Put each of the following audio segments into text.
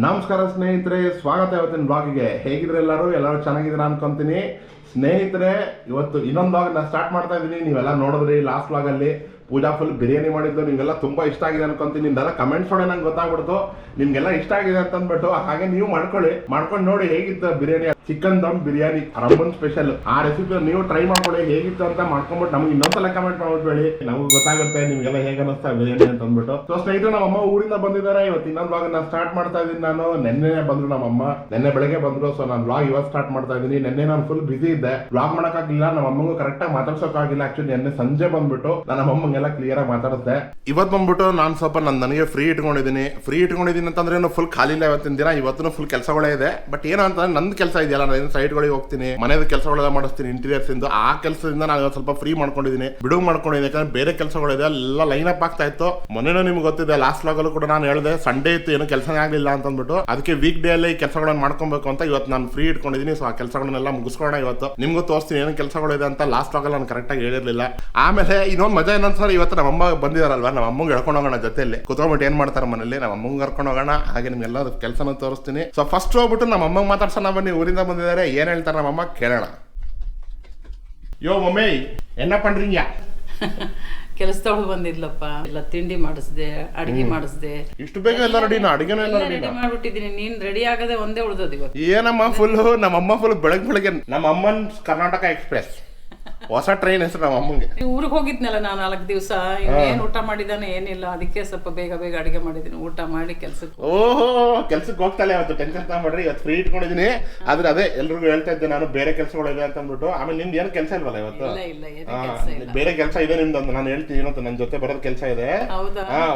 ನಮಸ್ಕಾರ ಸ್ನೇಹಿತರೆ, ಸ್ವಾಗತ ಇವತ್ತಿನ ಬ್ಲಾಗಿಗೆ. ಹೇಗಿದ್ರೆ ಎಲ್ಲರೂ ಚೆನ್ನಾಗಿದ್ದೀರಾ ಅನ್ಕೊಂತೀನಿ. ಸ್ನೇಹಿತರೆ, ಇವತ್ತು ಇನ್ನೊಂದು ಬ್ಲಾಗ್ ನಾನು ಸ್ಟಾರ್ಟ್ ಮಾಡ್ತಾ ಇದ್ದೀನಿ. ನೀವೆಲ್ಲ ನೋಡಿದ್ರಿ ಲಾಸ್ಟ್ ಬ್ಲಾಗಲ್ಲಿ ಪೂಜಾ ಫುಲ್ ಬಿರಿಯಾನಿ ಮಾಡಿದ್ದು ನಿಮ್ಗೆಲ್ಲ ತುಂಬಾ ಇಷ್ಟ ಆಗಿದೆ ಅನ್ಕೊಂತೀನಿ. ನಿಮ್ದೆಲ್ಲ ಕಮೆಂಟ್ಸ್ ನೋಡಿ ನಂಗೆ ಗೊತ್ತಾಗ್ಬಿಡ್ತು ನಿಮ್ಗೆಲ್ಲ ಇಷ್ಟ ಆಗಿದೆ ಅಂತ ಅಂದ್ಬಿಟ್ಟು. ಹಾಗೆ ನೀವು ಮಾಡ್ಕೊಂಡು ನೋಡಿ ಹೇಗಿತ್ತು ಬಿರಿಯಾನಿ. Chicken dum biryani ರಮ್ಮನ್ special. ಆ ರೆಸಿಪಿ ನೀವು ಟ್ರೈ ಮಾಡ್ಕೊಳ್ಳಿ, ಹೇಗಿತ್ತು ಅಂತ ಮಾಡ್ಕೊಂಡ್ಬಿಟ್ಟು ನಮ್ಗೆ ಇನ್ನೊಂದ್ಸಲ ಕಮೆಂಟ್ ಮಾಡ್ಬಿಟ್ಬೇಡಿ. ನಮ್ಗೆ ಗೊತ್ತಾಗುತ್ತೆ ನಿಮ್ಗೆಲ್ಲ ಹೇಗೆ ಅನಿಸ್ತಾ ಬಿರಿಯಾನಿ ಅಂತ ಅಂದ್ಬಿಟ್ಟು. ಸೊ ಸ್ನೇಹಿತರೆ, ನಮ್ಮ ಅಮ್ಮ ಊರಿಂದ ಬಂದಿದ್ದಾರೆ. ಇವತ್ತು ಇನ್ನೊಂದು ಬ್ಲಾಗ್ ನಾನು ಸ್ಟಾರ್ಟ್ ಮಾಡ್ತಾ ಇದ್ದೀನಿ. ನಾನು ನೆನ್ನೆ ಬಂದ್ರು ನಮ್ಮಮ್ಮ, ನೆನ್ನೆ ಬೆಳಗ್ಗೆ ಬಂದ್ರು. ಸೊ ನಾನು ಬ್ಲಾಗ್ ಇವತ್ತು ಸ್ಟಾರ್ಟ್ ಮಾಡ್ತಾ ಇದ್ದೀನಿ. ನೆನ್ನೆ ನಾನು ಫುಲ್ ಬಿಸಿ ಇದ್ದೆ, ಬ್ಲಾಗ್ ಮಾಡಕ್ಕಾಗಿಲ್ಲ. ನಮ್ಮ ಅಮ್ಮಂಗೂ ಕರೆಕ್ಟ್ ಆಗಿ ಮಾತಾಡ್ಸೋಕ್ಕಾಗಿಲ್ಲ. ಆಕ್ಚುಲಿ ನೆನ್ನೆ ಸಂಜೆ ಬಂದ್ಬಿಟ್ಟು ನಾನು ನಮ್ಮ ಅಮ್ಮಂಗೆಲ್ಲ ಕ್ಲಿಯರ್ ಆಗಿ ಮಾತಾಡುತ್ತೆ. ಇವತ್ತು ಬಂದ್ಬಿಟ್ಟು ನಾನು ಸ್ವಲ್ಪ ನನಗೆ ಫ್ರೀ ಇಟ್ಕೊಂಡಿದ್ದೀನಿ ಅಂತಂದ್ರೆ ಫುಲ್ ಖಾಲಿ ಇಲ್ಲ ಇವತ್ತಿನ ದಿನ. ಇವತ್ತು ಫುಲ್ ಕೆಲಸಗಳೇ ಇದೆ. ಬಟ್ ಏನು ಅಂತಂದ್ರೆ ನಂದು ಕೆಲಸ ಇದೆಯಲ್ಲ, ನಾನು ಸೈಟ್ಗಳಿಗೆ ಹೋಗ್ತೀನಿ, ಮನೆಯ ಕೆಲಸಗಳೆಲ್ಲ ಮಾಡಿಸ್ತೀನಿ, ಇಂಟೀರಿಯರ್ಸ್ ಇಂದ. ಆ ಕೆಲಸದಿಂದ ನಾನು ಸ್ವಲ್ಪ ಫ್ರೀ ಮಾಡ್ಕೊಂಡಿದ್ದೀನಿ, ಬಿಡುವು ಮಾಡ್ಕೊಂಡಿದ್ದೀನಿ. ಯಾಕಂದ್ರೆ ಬೇರೆ ಕೆಲಸಗಳಿದೆ, ಎಲ್ಲ ಲೈನ್ ಅಪ್ ಆಗ್ತಾ ಇತ್ತು. ಮೊನ್ನೆ ನಿಮ್ಗೆ ಗೊತ್ತಿದೆ, ಲಾಸ್ಟ್ ವ್ಲಾಗಲ್ಲೂ ಕೂಡ ನಾನು ಹೇಳಿದೆ ಸಂಡೇ ಇತ್ತು, ಏನು ಕೆಲಸನೇ ಆಗಲಿಲ್ಲ ಅಂತ ಅಂದ್ಬಿಟ್ಟು. ಅದಕ್ಕೆ ವೀಕ್ ಡೇ ಅಲ್ಲಿ ಕೆಲಸಗಳನ್ನ ಮಾಡ್ಕೊಬೇಕು ಅಂತ ಇವತ್ತು ನಾನು ಫ್ರೀ ಇಟ್ಕೊಂಡಿದ್ದೀನಿ. ಸೊ ಆ ಕೆಲಸಗಳನ್ನೆಲ್ಲ ಮುಗಿಸ್ಕೊಳ್ಳೋಣ ಇವತ್ತು. ನಿಮ್ಗೂ ತೋರಿಸ್ತೀನಿ ಏನು ಕೆಲಸಗಳಿದೆ ಅಂತ. ಲಾಸ್ಟ್ ವ್ಲಾಗಲ್ಲಿ ನಾನು ಕರೆಕ್ಟ್ ಆಗಿ ಹೇಳಿರ್ಲಿಲ್ಲ. ಆಮೇಲೆ ಇನ್ನೊಂದು ಮಜಾ ಏನಂತಾರೆ, ಇವತ್ತು ನಮ್ಮ ಅಮ್ಮ ಬಂದಿದಾರಲ್ವಾ, ನಮ್ಮ ಅಮ್ಮಂಗೆ ಹೇಳ್ಕೊಂಡು ಹೋಗೋಣ ಜೊತೆಯಲ್ಲಿ ಕುತ್ಕೊಂಡ್ಬಿಟ್ಟು ಏನ್ ಮಾಡ್ತಾರೆ ಮನೇಲಿ, ನಮ್ಮ ಅಮ್ಮಂಗೆ ಕರ್ಕೊಂಡು ಹೋಗೋಣ. ಹಾಗೆ ನಿಮ್ಗೆಲ್ಲ ಕೆಲಸನ ತೋರಿಸ್ತೀನಿ. ಸೊ ಫಸ್ಟ್ ಹೋಗ್ಬಿಟ್ಟು ನಮ್ಮ ಅಮ್ಮಂಗೆ ಮಾತಾಡ್ಸೋಣ ಬನ್ನಿ. ಊರಿಂದ ಬಂದಿದ್ದಾರೆ, ಏನ್ ಹೇಳ್ತಾರೆ ನಮ್ಮ ಅಮ್ಮ ಕೇಳೋಣ. ಯೋ ಮಮ್ಮಿ, ಎನ್ನ ಪಂಡ್ರಿಂಗ್ಯಾ? ಕೆಲಸದವಳು ಬಂದಿದ್ಲಪ್ಪ, ಎಲ್ಲ ತಿಂಡಿ ಮಾಡಿಸ್ದೆ, ಅಡಿಗೆ ಮಾಡಿಸ್ದೆ. ಇಷ್ಟು ಬೇಗ ಎಲ್ಲ ರೆಡಿ? ಅಡಿಗೆನೂ ಎಲ್ಲ ರೆಡಿ ಮಾಡ್ಬಿಟ್ಟಿದೀನಿ. ನೀನ್ ರೆಡಿ ಆಗದೆ ಒಂದೇ ಉಳ್ದೋದು ಇವತ್ತು. ಏನಮ್ಮ ಫುಲ್ ನಮ್ಮಮ್ಮ ಫುಲ್ ಬೆಳಗ್ಗೆ ನಮ್ಮ ಅಮ್ಮನ್ ಕರ್ನಾಟಕ ಎಕ್ಸ್ಪ್ರೆಸ್ ಹೊಸ ಟ್ರೈನ್ ಹೆಸರು ನಮ್ಮ ಅಮ್ಮಂಗೆ. ಊರಿಗೆ ಹೋಗಿದ್ನಲ್ಲ ನಾನು 4 ದಿವಸ, ಏನ್ ಊಟ ಮಾಡಿದಾನೆ ಏನಿಲ್ಲ. ಅದಕ್ಕೆ ಸ್ವಲ್ಪ ಬೇಗ ಅಡಿಗೆ ಮಾಡಿದೀನಿ, ಊಟ ಮಾಡಿ ಕೆಲ್ಸಕ್ಕೆ. ಓಹೋ, ಕೆಲ್ಸಕ್ಕೆ ಹೋಗ್ತಾಳೆ ಇವತ್ತು. ಟೆನ್ಷನ್ ತಗೊಂಡ್ರಿ, ಇವತ್ತು ಫ್ರೀ ಇಟ್ಕೊಂಡಿದೀನಿ. ಆದ್ರೆ ಅದೇ ಎಲ್ರಿಗೂ ಹೇಳ್ತಾ ಇದ್ದೆ ನಾನು, ಬೇರೆ ಕೆಲಸಗಳಿದೆ ಅಂತ ಅಂದ್ಬಿಟ್ಟು. ಆಮೇಲೆ ನಿಮ್ದು ಏನು ಕೆಲಸ ಇಲ್ವಲ್ಲ ಇವತ್ತು? ಬೇರೆ ಕೆಲಸ ಇದೆ ನಿಮ್ದು, ನಾನು ಹೇಳ್ತೀನಿ ಏನಂತ. ನನ್ನ ಜೊತೆ ಬರೋದ್ ಕೆಲಸ ಇದೆ.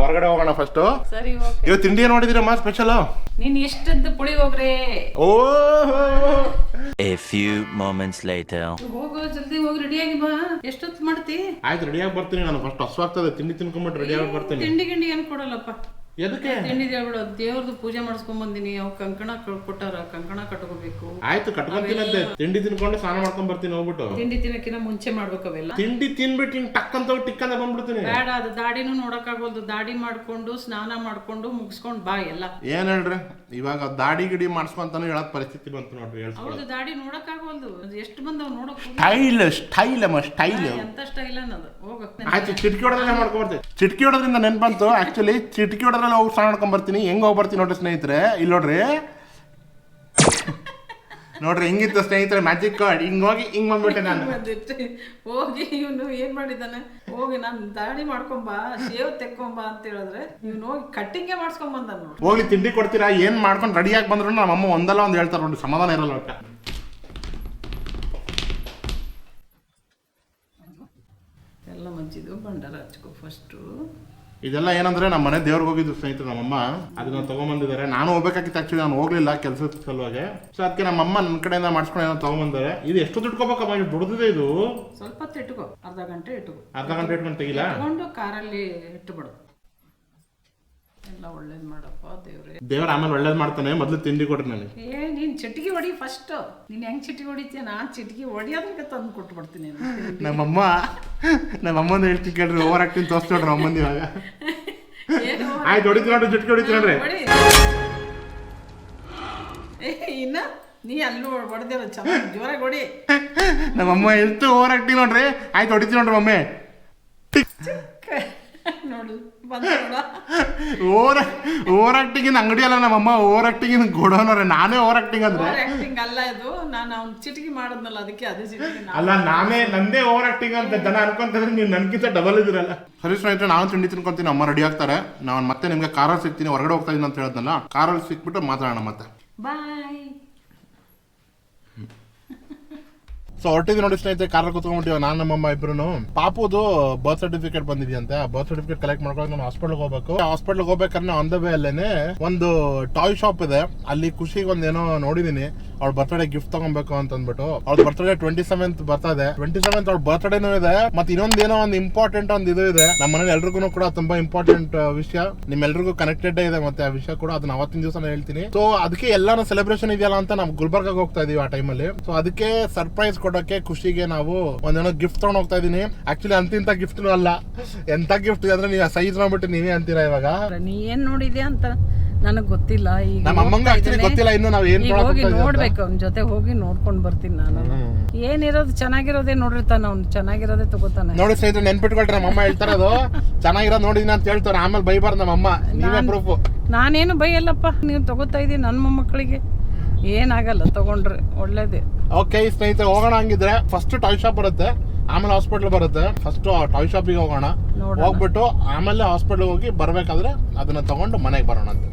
ಹೊರಗಡೆ ಹೋಗೋಣ ಫಸ್ಟ್. ಸರಿ, ಇವತ್ತು ತಿಂಡಿ ಏನ್ ಮಾಡಿದಿರಮ್ಮ ಸ್ಪೆಷಲ್? ನೀನ್ ಎಷ್ಟದ್ದು ಪುಳಿಯೋಗ್ರೆ. ಓಹೋ. A few moments later. ಹೋಗೋ, ಜಲ್ದಿ ಹೋಗಿ ರೆಡಿಯಾಗಿ ಬಾ. ಎಷ್ಟೊತ್ತು ಮಾಡ್ತಿ? ಆಯ್ತು, ರೆಡಿಯಾಗಿ ಬರ್ತೀನಿ ನಾನು. ಫಸ್ಟ್ ಹಸುವಾಗ್ತದೆ, ತಿಂಡಿ ತಿನ್ಕೊಂಡ್ಬಿಟ್ಟು ರೆಡಿಯಾಗಿ ಬರ್ತೀನಿ. ತಿಂಡಿ ಏನು ಕೊಡಲ್ಲಪ್ಪ. ಎದಕ್ಕೆ? ತಿಂಡಿ ಹೇಳ್ಬಿಡು, ದೇವ್ರದ್ದು ಪೂಜೆ ಮಾಡಿಸ್ಕೊಂಡ್ ಬಂದಿನಿ. ಅವ್ ಕಂಕಣ ಕೊಟ್ಟಾರ, ಕಂಕಣ ಕಟ್ಕೋಬೇಕು. ಆಯ್ತು, ಕಟ್ಕೊಂತೀನಂತೆ. ತಿಂಡಿ ತಿನ್ಕೊಂಡು ಸ್ನಾನ ಮಾಡ್ಕೊಂಡ್ ಬರ್ತೀನಿ ಹೋಗ್ಬಿಟ್ಟು. ತಿಂಡಿ ತಿನ್ನಕ್ಕಿಂತ ಮುಂಚೆ ಮಾಡ್ಬೇಕು ಅವೆಲ್ಲ. ತಿಂಡಿ ತಿನ್ಬಿಟ್ಟು ಹಿಂಗ್ ಟಕ್ ಅಂತ ಟಿಕ್ಕಂತ ಬಂದ್ಬಿಡ್ತೀನಿ. ಬೇಡ, ಅದು ದಾಡಿನೂ ನೋಡಕ್ ಆಗೋದು. ದಾಡಿ ಮಾಡ್ಕೊಂಡು ಸ್ನಾನ ಮಾಡ್ಕೊಂಡು ಮುಗಿಸ್ಕೊಂಡ್ ಬಾ ಎಲ್ಲ. ಏನ್ ಹೇಳ್ರಿ, ಇವಾಗ ದಾಡಿ ಗಿಡಿ ಮಾಡಿಸ್ಕೊಂತಾನು ಹೇಳಕ್ ಪರಿಸ್ಥಿತಿ ಬಂತು ನೋಡ್ರಿ. ಹೌದು, ದಾಡಿ ನೋಡಕ್ ಆಗೋದು. ಎಷ್ಟು ಬಂದವ್ ನೋಡಕ್. ಸ್ಟೈಲ್ ಅಮ್ಮ, ಸ್ಟೈಲ್. ಎಂತ ಸ್ಟೈಲ್ ಅನ್ನೋದು. ಹೋಗ. ಆಯ್ತು, ಚಿಟ್ಕಿ ಹೊಡೋದ್ರಿಂದ ಮಾಡ್ಕೊಂಡ್ ಬರ್ತೀನಿ. ಚಿಟ್ಕಿ ಹೊಡೋದ್ರಿಂದ ನೆನ್ ಬಂತು. ಆಕ್ಚುಲಿ ಚಿಟ್ಕಿ ಹೊಡೋದ್ರಲ್ಲಿ ಹೋಗಿ ಸ್ನಾನ ಮಾಡ್ಕೊಂಡ್ ಬರ್ತೀನಿ. ಹೆಂಗ್ ಹೋಗಿ ಬರ್ತೀನಿ ನೋಡ್ರಿ ಸ್ನೇಹಿತರೆ. ಇಲ್ಲಿ ನೋಡ್ರಿ ಹೆಂಗಿತ್ತು ಸ್ನೇಹಿತರೆ ಮ್ಯಾಜಿಕ್. ಹಿಂಗ್ ಹೋಗಿ ಹಿಂಗ್ ಬಂದ್ಬಿಟ್ಟೆ ನಾನು. ಹೋಗಿ ಇವನು ಏನ್ ಮಾಡಿದಾನೆ, ಹೋಗಿ ನಾನು ದಾಡಿ ಮಾಡ್ಕೊಂಬಾ, ಶೇವ್ ತೆಕ್ಕೊಂಬಾ ಅಂತ ಹೇಳಿದ್ರೆ ಇವ್ನು ಹೋಗಿ ಕಟ್ಟಿಂಗೇ ಮಾಡ್ಸ್ಕೊಂಡ್ ಬಂದ ನೋಡಿ. ಹೋಗ್ಲಿ, ತಿಂಡಿ ಕೊಡ್ತೀರಾ? ಏನ್ ಮಾಡ್ಕೊಂಡು ರೆಡಿಯಾಗಿ ಬಂದ್ರು ನಮ್ಮ ಅಮ್ಮ ಒಂದಲ್ಲ ಒಂದ್ ಹೇಳ್ತಾರ ನೋಡಿ, ಸಮಾಧಾನ ಇರಲ್ಲ ಒಟ್ಟ. ಎಲ್ಲ ಮಂಚಿದು ಬಂಡಾರ ಹಚ್ಕೋ ಫಸ್ಟು. ಇದೆಲ್ಲ ಏನಂದ್ರೆ ನಮ್ಮ ಮನೆ ದೇವ್ರಿಗೆ ಹೋಗಿದ್ದು ಸ್ನೇಹಿತರು, ನಮ್ಮಮ್ಮ ಅದನ್ನ ತಗೊಂಡ್ಬಂದಿದ್ದಾರೆ. ನಾನು ಹೋಗ್ಬೇಕಾಗಿತ್ತು, ಆಕ್ಚುಲಿ ನಾನು ಹೋಗ್ಲಿಲ್ಲ ಕೆಲಸದ ಸಲುವಾಗಿ. ಸೊ ಅದಕ್ಕೆ ನಮ್ಮಮ್ಮ ನನ್ನ ಕಡೆಯಿಂದ ಮಾಡ್ಸ್ಕೊಂಡು ಏನೋ ತಗೊಂಡ್ಬಂದಾರೆ. ಇದು ಎಷ್ಟು ಇಟ್ಕೋಬೇಕಮ್ಮ? ಇದು ದುಡ್ದಿದೆ ಇದು. ಸ್ವಲ್ಪ ಹೊತ್ತು ಇಟ್ಕೋ, ಅರ್ಧ ಗಂಟೆ ಇಟ್ಕೋ. ಅರ್ಧ ಗಂಟೆ ಇಟ್ಕೊಂಡು ತೆಗಿಲ್ಲ, ಇಟ್ಕೊಂಡು ಕಾರಲ್ಲಿ ಇಟ್ಟುಬಿಡು. ಎಲ್ಲ ಒಳ್ಳೇದ್ ಮಾಡಪ್ಪ ದೇವ್ರೆ. ದೇವ್ರ ಆಮೇಲೆ ಒಳ್ಳೇದ್ ಮಾಡ್ತಾನೆ. ಮೊದ್ಲು ತಿಂಡಿ ಕೊಡ್ರಿ ನನಗೆ. ನೀನ್ ಚಿಟಿಕಿ ಹೊಡಿ ಫಸ್ಟ್. ನೀನ್ ಹೆಂಗ್ ಚಿಟಿಕಿ ಹೊಡಿತೀಯ, ನಾನ್ ಚಿಟಿಕಿ ಹೊಡಿಯೋದಕ್ಕೆ ತಂದು ಕೊಟ್ಟು ಬಿಡ್ತೀನಿ. ನಮ್ಮಮ್ಮನ ಹೇಳ್ತೀನಿ ಕೇಳ್ರಿ, ಓವರ್ ಆಕ್ಟಿಂಗ್ ತೋರಿಸ್ಕೊಡ್ರಿ ಅಮ್ಮಂದು ಇವಾಗ. ಆಯ್ತು, ಹೊಡಿತೀನಿ ನೋಡ್ರಿ, ಚಿಟ್ಕಿ ಹೊಡಿತೀನಿ ನೋಡ್ರಿ. ಇನ್ನ ನೀ ಅಲ್ಲೂ ಹೊಡೆದಿಲ್ಲ, ಚೆನ್ನಾಗಿ ಜೋರಾಗಿ ಹೊಡಿ. ನಮ್ಮಮ್ಮ ಎಷ್ಟು ಓವರ್ ಆಕ್ಟಿಂಗ್ ನೋಡ್ರಿ. ಆಯ್ತು, ಹೊಡಿತೀನಿ ನೋಡ್ರಿ ಮಮ್ಮಿ. ನೋಡು, ಓವರ್ ಆಕ್ಟಿಂಗ್ ಅಂಗಡಿ ಅಲ್ಲ ನಮ್ಮಮ್ಮ, ಓವರ್ ಆಕ್ಟಿಂಗ್ ಗೋಡೌನವ್ರೆ. ನಾನೇ ಓವರ್ ಆಕ್ಟಿಂಗ್ ಅಂದ್ರೆ ಆಕ್ಟಿಂಗ್ ಅಲ್ಲ ಇದು. ನಾನು ಅವ್ನು ಚಿಟಿಕಿ ಮಾಡಿದ್ನಲ್ಲ, ಅದಕ್ಕೆ ಅದೇ ಚಿಟಿಕಿ ಅಲ್ಲ. ನಂದೇ ಓವರ್ ಆಕ್ಟಿಂಗ್ ಅಂತ ಜನ ಅನ್ಕೊಂತಂದ್ರೆ ನೀವು ನನ್ಗಿಂತ ಡಬಲ್ ಇದ್ದೀರಲ್ಲ. ಸರಿ ಸ್ನೇಹಿತರೆ, ನಾನು ತಿಂಡಿ ತಿನ್ಕೊಂತೀನಿ, ಅಮ್ಮ ರೆಡಿ ಆಗ್ತಾರೆ. ನಾನು ಮತ್ತೆ ನಿಮ್ಗೆ ಕಾರಲ್ಲಿ ಸಿಗ್ತೀನಿ. ಹೊರಗಡೆ ಹೋಗ್ತಾ ಇದೀನಿ ಅಂತ ಹೇಳಿದ್ನಲ್ಲ, ಕಾರಲ್ಲಿ ಸಿಕ್ಬಿಟ್ಟು ಮಾತಾಡೋಣ ಮತ್ತೆ. ಬಾಯ್. ಸೊ ಹೊರಟಿದ್ವಿ ನೋಡಿ ಸ್ನೇಹಿತರೆ, ಕಾರಲ್ಲಿ ಕೂತ್ಕೊಂಡ್ಬಿಟ್ಟಿವ ನಾನು ನಮ್ಮಮ್ಮ ಇಬ್ರು. ಪಾಪುದು ಬರ್ತ್ ಸರ್ಟಿಫಿಕೇಟ್ ಬಂದಿದೆಯಂತೆ. ಆ ಬರ್ತ್ ಸರ್ಟಿಫಿಕೇಟ್ ಕಲೆಕ್ಟ್ ಮಾಡ್ಕೊಂಡು ನಾನು ಹಾಸ್ಪಿಟಲ್ ಹೋಗ್ಬೇಕು. ಹಾಸ್ಪಿಟಲ್ ಹೋಗ್ಬೇಕಾದ್ರೆ ಆನ್ ದ ವೇ ಅಲ್ಲೇನೆ ಒಂದು ಟಾಯ್ ಶಾಪ್ ಇದೆ. ಅಲ್ಲಿ ಖುಷಿಗೆ ಒಂದೇನೋ ನೋಡಿದೀನಿ, ಅವ್ಳ ಬರ್ತ್ಡೇ ಗಿಫ್ಟ್ ತಗೊಬೇಕು ಅಂತ ಅಂದ್ಬಿಟ್ಟು. ಅವ್ಳ ಬರ್ತ್ಡೇ 27th ಬರ್ತದೆ. 27th ಅವ್ಳ ಬರ್ತ್ಡೇನೂ ಇದೆ. ಮತ್ತೆ ಇನ್ನೊಂದೇನೋ ಒಂದು ಇಂಪಾರ್ಟೆಂಟ್ ಒಂದು ಇದು ಇದೆ ನಮ್ಮ ಮನೇಲಿ. ಎಲ್ರಿಗೂ ಕೂಡ ತುಂಬಾ ಇಂಪಾರ್ಟೆಂಟ್ ವಿಷಯ, ನಿಮ್ಮೆಲ್ರಿಗೂ ಕನೆಕ್ಟೆಡ್ ಇದೆ ಮತ್ತೆ ಆ ವಿಷಯ ಕೂಡ. ಅದನ್ನ ಅವತ್ತಿನ ದಿವಸ ಹೇಳ್ತೀನಿ. ಸೊ ಅದಕ್ಕೆ ಎಲ್ಲಾನು ಸೆಲೆಬ್ರೇಷನ್ ಇದೆಯಲ್ಲ ಅಂತ ನಾವು ಗುಲ್ಬರ್ಗಾಗ ಹೋಗ್ತಾ ಇದೀವಿ ಆ ಟೈಮಲ್ಲಿ. ಸೊ ಅದಕ್ಕೆ ಸರ್ಪ್ರೈಸ್ ಕೊಡೋಕೆ ಖುಷಿಗೆ ನಾವು ಒಂದೇನೋ ಗಿಫ್ಟ್ ತಗೊಂಡ್ ಹೋಗ್ತಾ ಇದೀನಿ. ಆಕ್ಚುಲಿ ಅಂತಿಂತ ಗಿಫ್ಟ್ ಅಲ್ಲ, ಎಂತ ಗಿಫ್ಟ್ ಅಂದ್ರೆ ನೀವು ಸೈಜ್ ನೋಡ್ಬಿಟ್ಟು ನೀವೇ ಅಂತೀರಾ ಇವಾಗ. ನೀ ಏನ್ ನೋಡಿದ್ಯಾ ಅಂತ ನನಗ್ ಗೊತ್ತಿಲ್ಲ. ಈಗ ನಮ್ಮ ಅಮ್ಮಂಗೆ ಆಕ್ಚುಲಿ ಗೊತ್ತಿಲ್ಲ ಇನ್ನು ನಾವು ಏನ್ ಈಗ ಹೋಗಿ ನೋಡ್ಬೇಕು, ಅವ್ನ ಜೊತೆ ಹೋಗಿ ನೋಡ್ಕೊಂಡ್ ಬರ್ತೀನಿ ನಾನು. ಏನಿರೋದು ಚೆನ್ನಾಗಿರೋದೇ ನೋಡಿರ್ತಾನ ಅವ್ನು, ಚೆನ್ನಾಗಿರೋದೇ ತಗೋತಾನೆ. ನೋಡಿ ಸ್ನೇಹಿತರೆ, ನೆನ್ಪಿಟ್ಕೊಳ್ರಿ, ನಮ್ಮ ಅಮ್ಮ ಹೇಳ್ತಾರದು ಚೆನ್ನಾಗಿರೋದು ನೋಡಿದೀನಿ ಅಂತ ಹೇಳ್ತಾರೆ, ಆಮೇಲೆ ಬೈಬಾರ್ದು ನಮ್ಮ ಅಮ್ಮ. ನೀವೇ ಪ್ರೂಫ್. ನಾನೇನು ಬೈಯಲ್ಲಪ್ಪ, ನೀವು ತಗೋತಾ ಇದೀನಿ ನನ್ನ ಮೊಮ್ಮಕ್ಕಳಿಗೆ, ಏನಾಗಲ್ಲ ತಗೊಂಡ್ರೆ ಒಳ್ಳೇದೇ. ಓಕೆ ಸ್ನೇಹಿತರೆ, ಹೋಗೋಣ ಹಂಗಿದ್ರೆ. ಫಸ್ಟ್ ಟಾಯ್ ಶಾಪ್ ಬರುತ್ತೆ, ಆಮೇಲೆ ಹಾಸ್ಪಿಟಲ್ ಬರುತ್ತೆ. ಫಸ್ಟ್ ಟಾಯ್ ಶಾಪಿಗೆ ಹೋಗೋಣ, ಹೋಗ್ಬಿಟ್ಟು ಆಮೇಲೆ ಹಾಸ್ಪಿಟಲ್ ಹೋಗಿ ಬರ್ಬೇಕಾದ್ರೆ ಅದನ್ನ ತಗೊಂಡು ಮನೆಗೆ ಬರೋಣ ಅಂತ.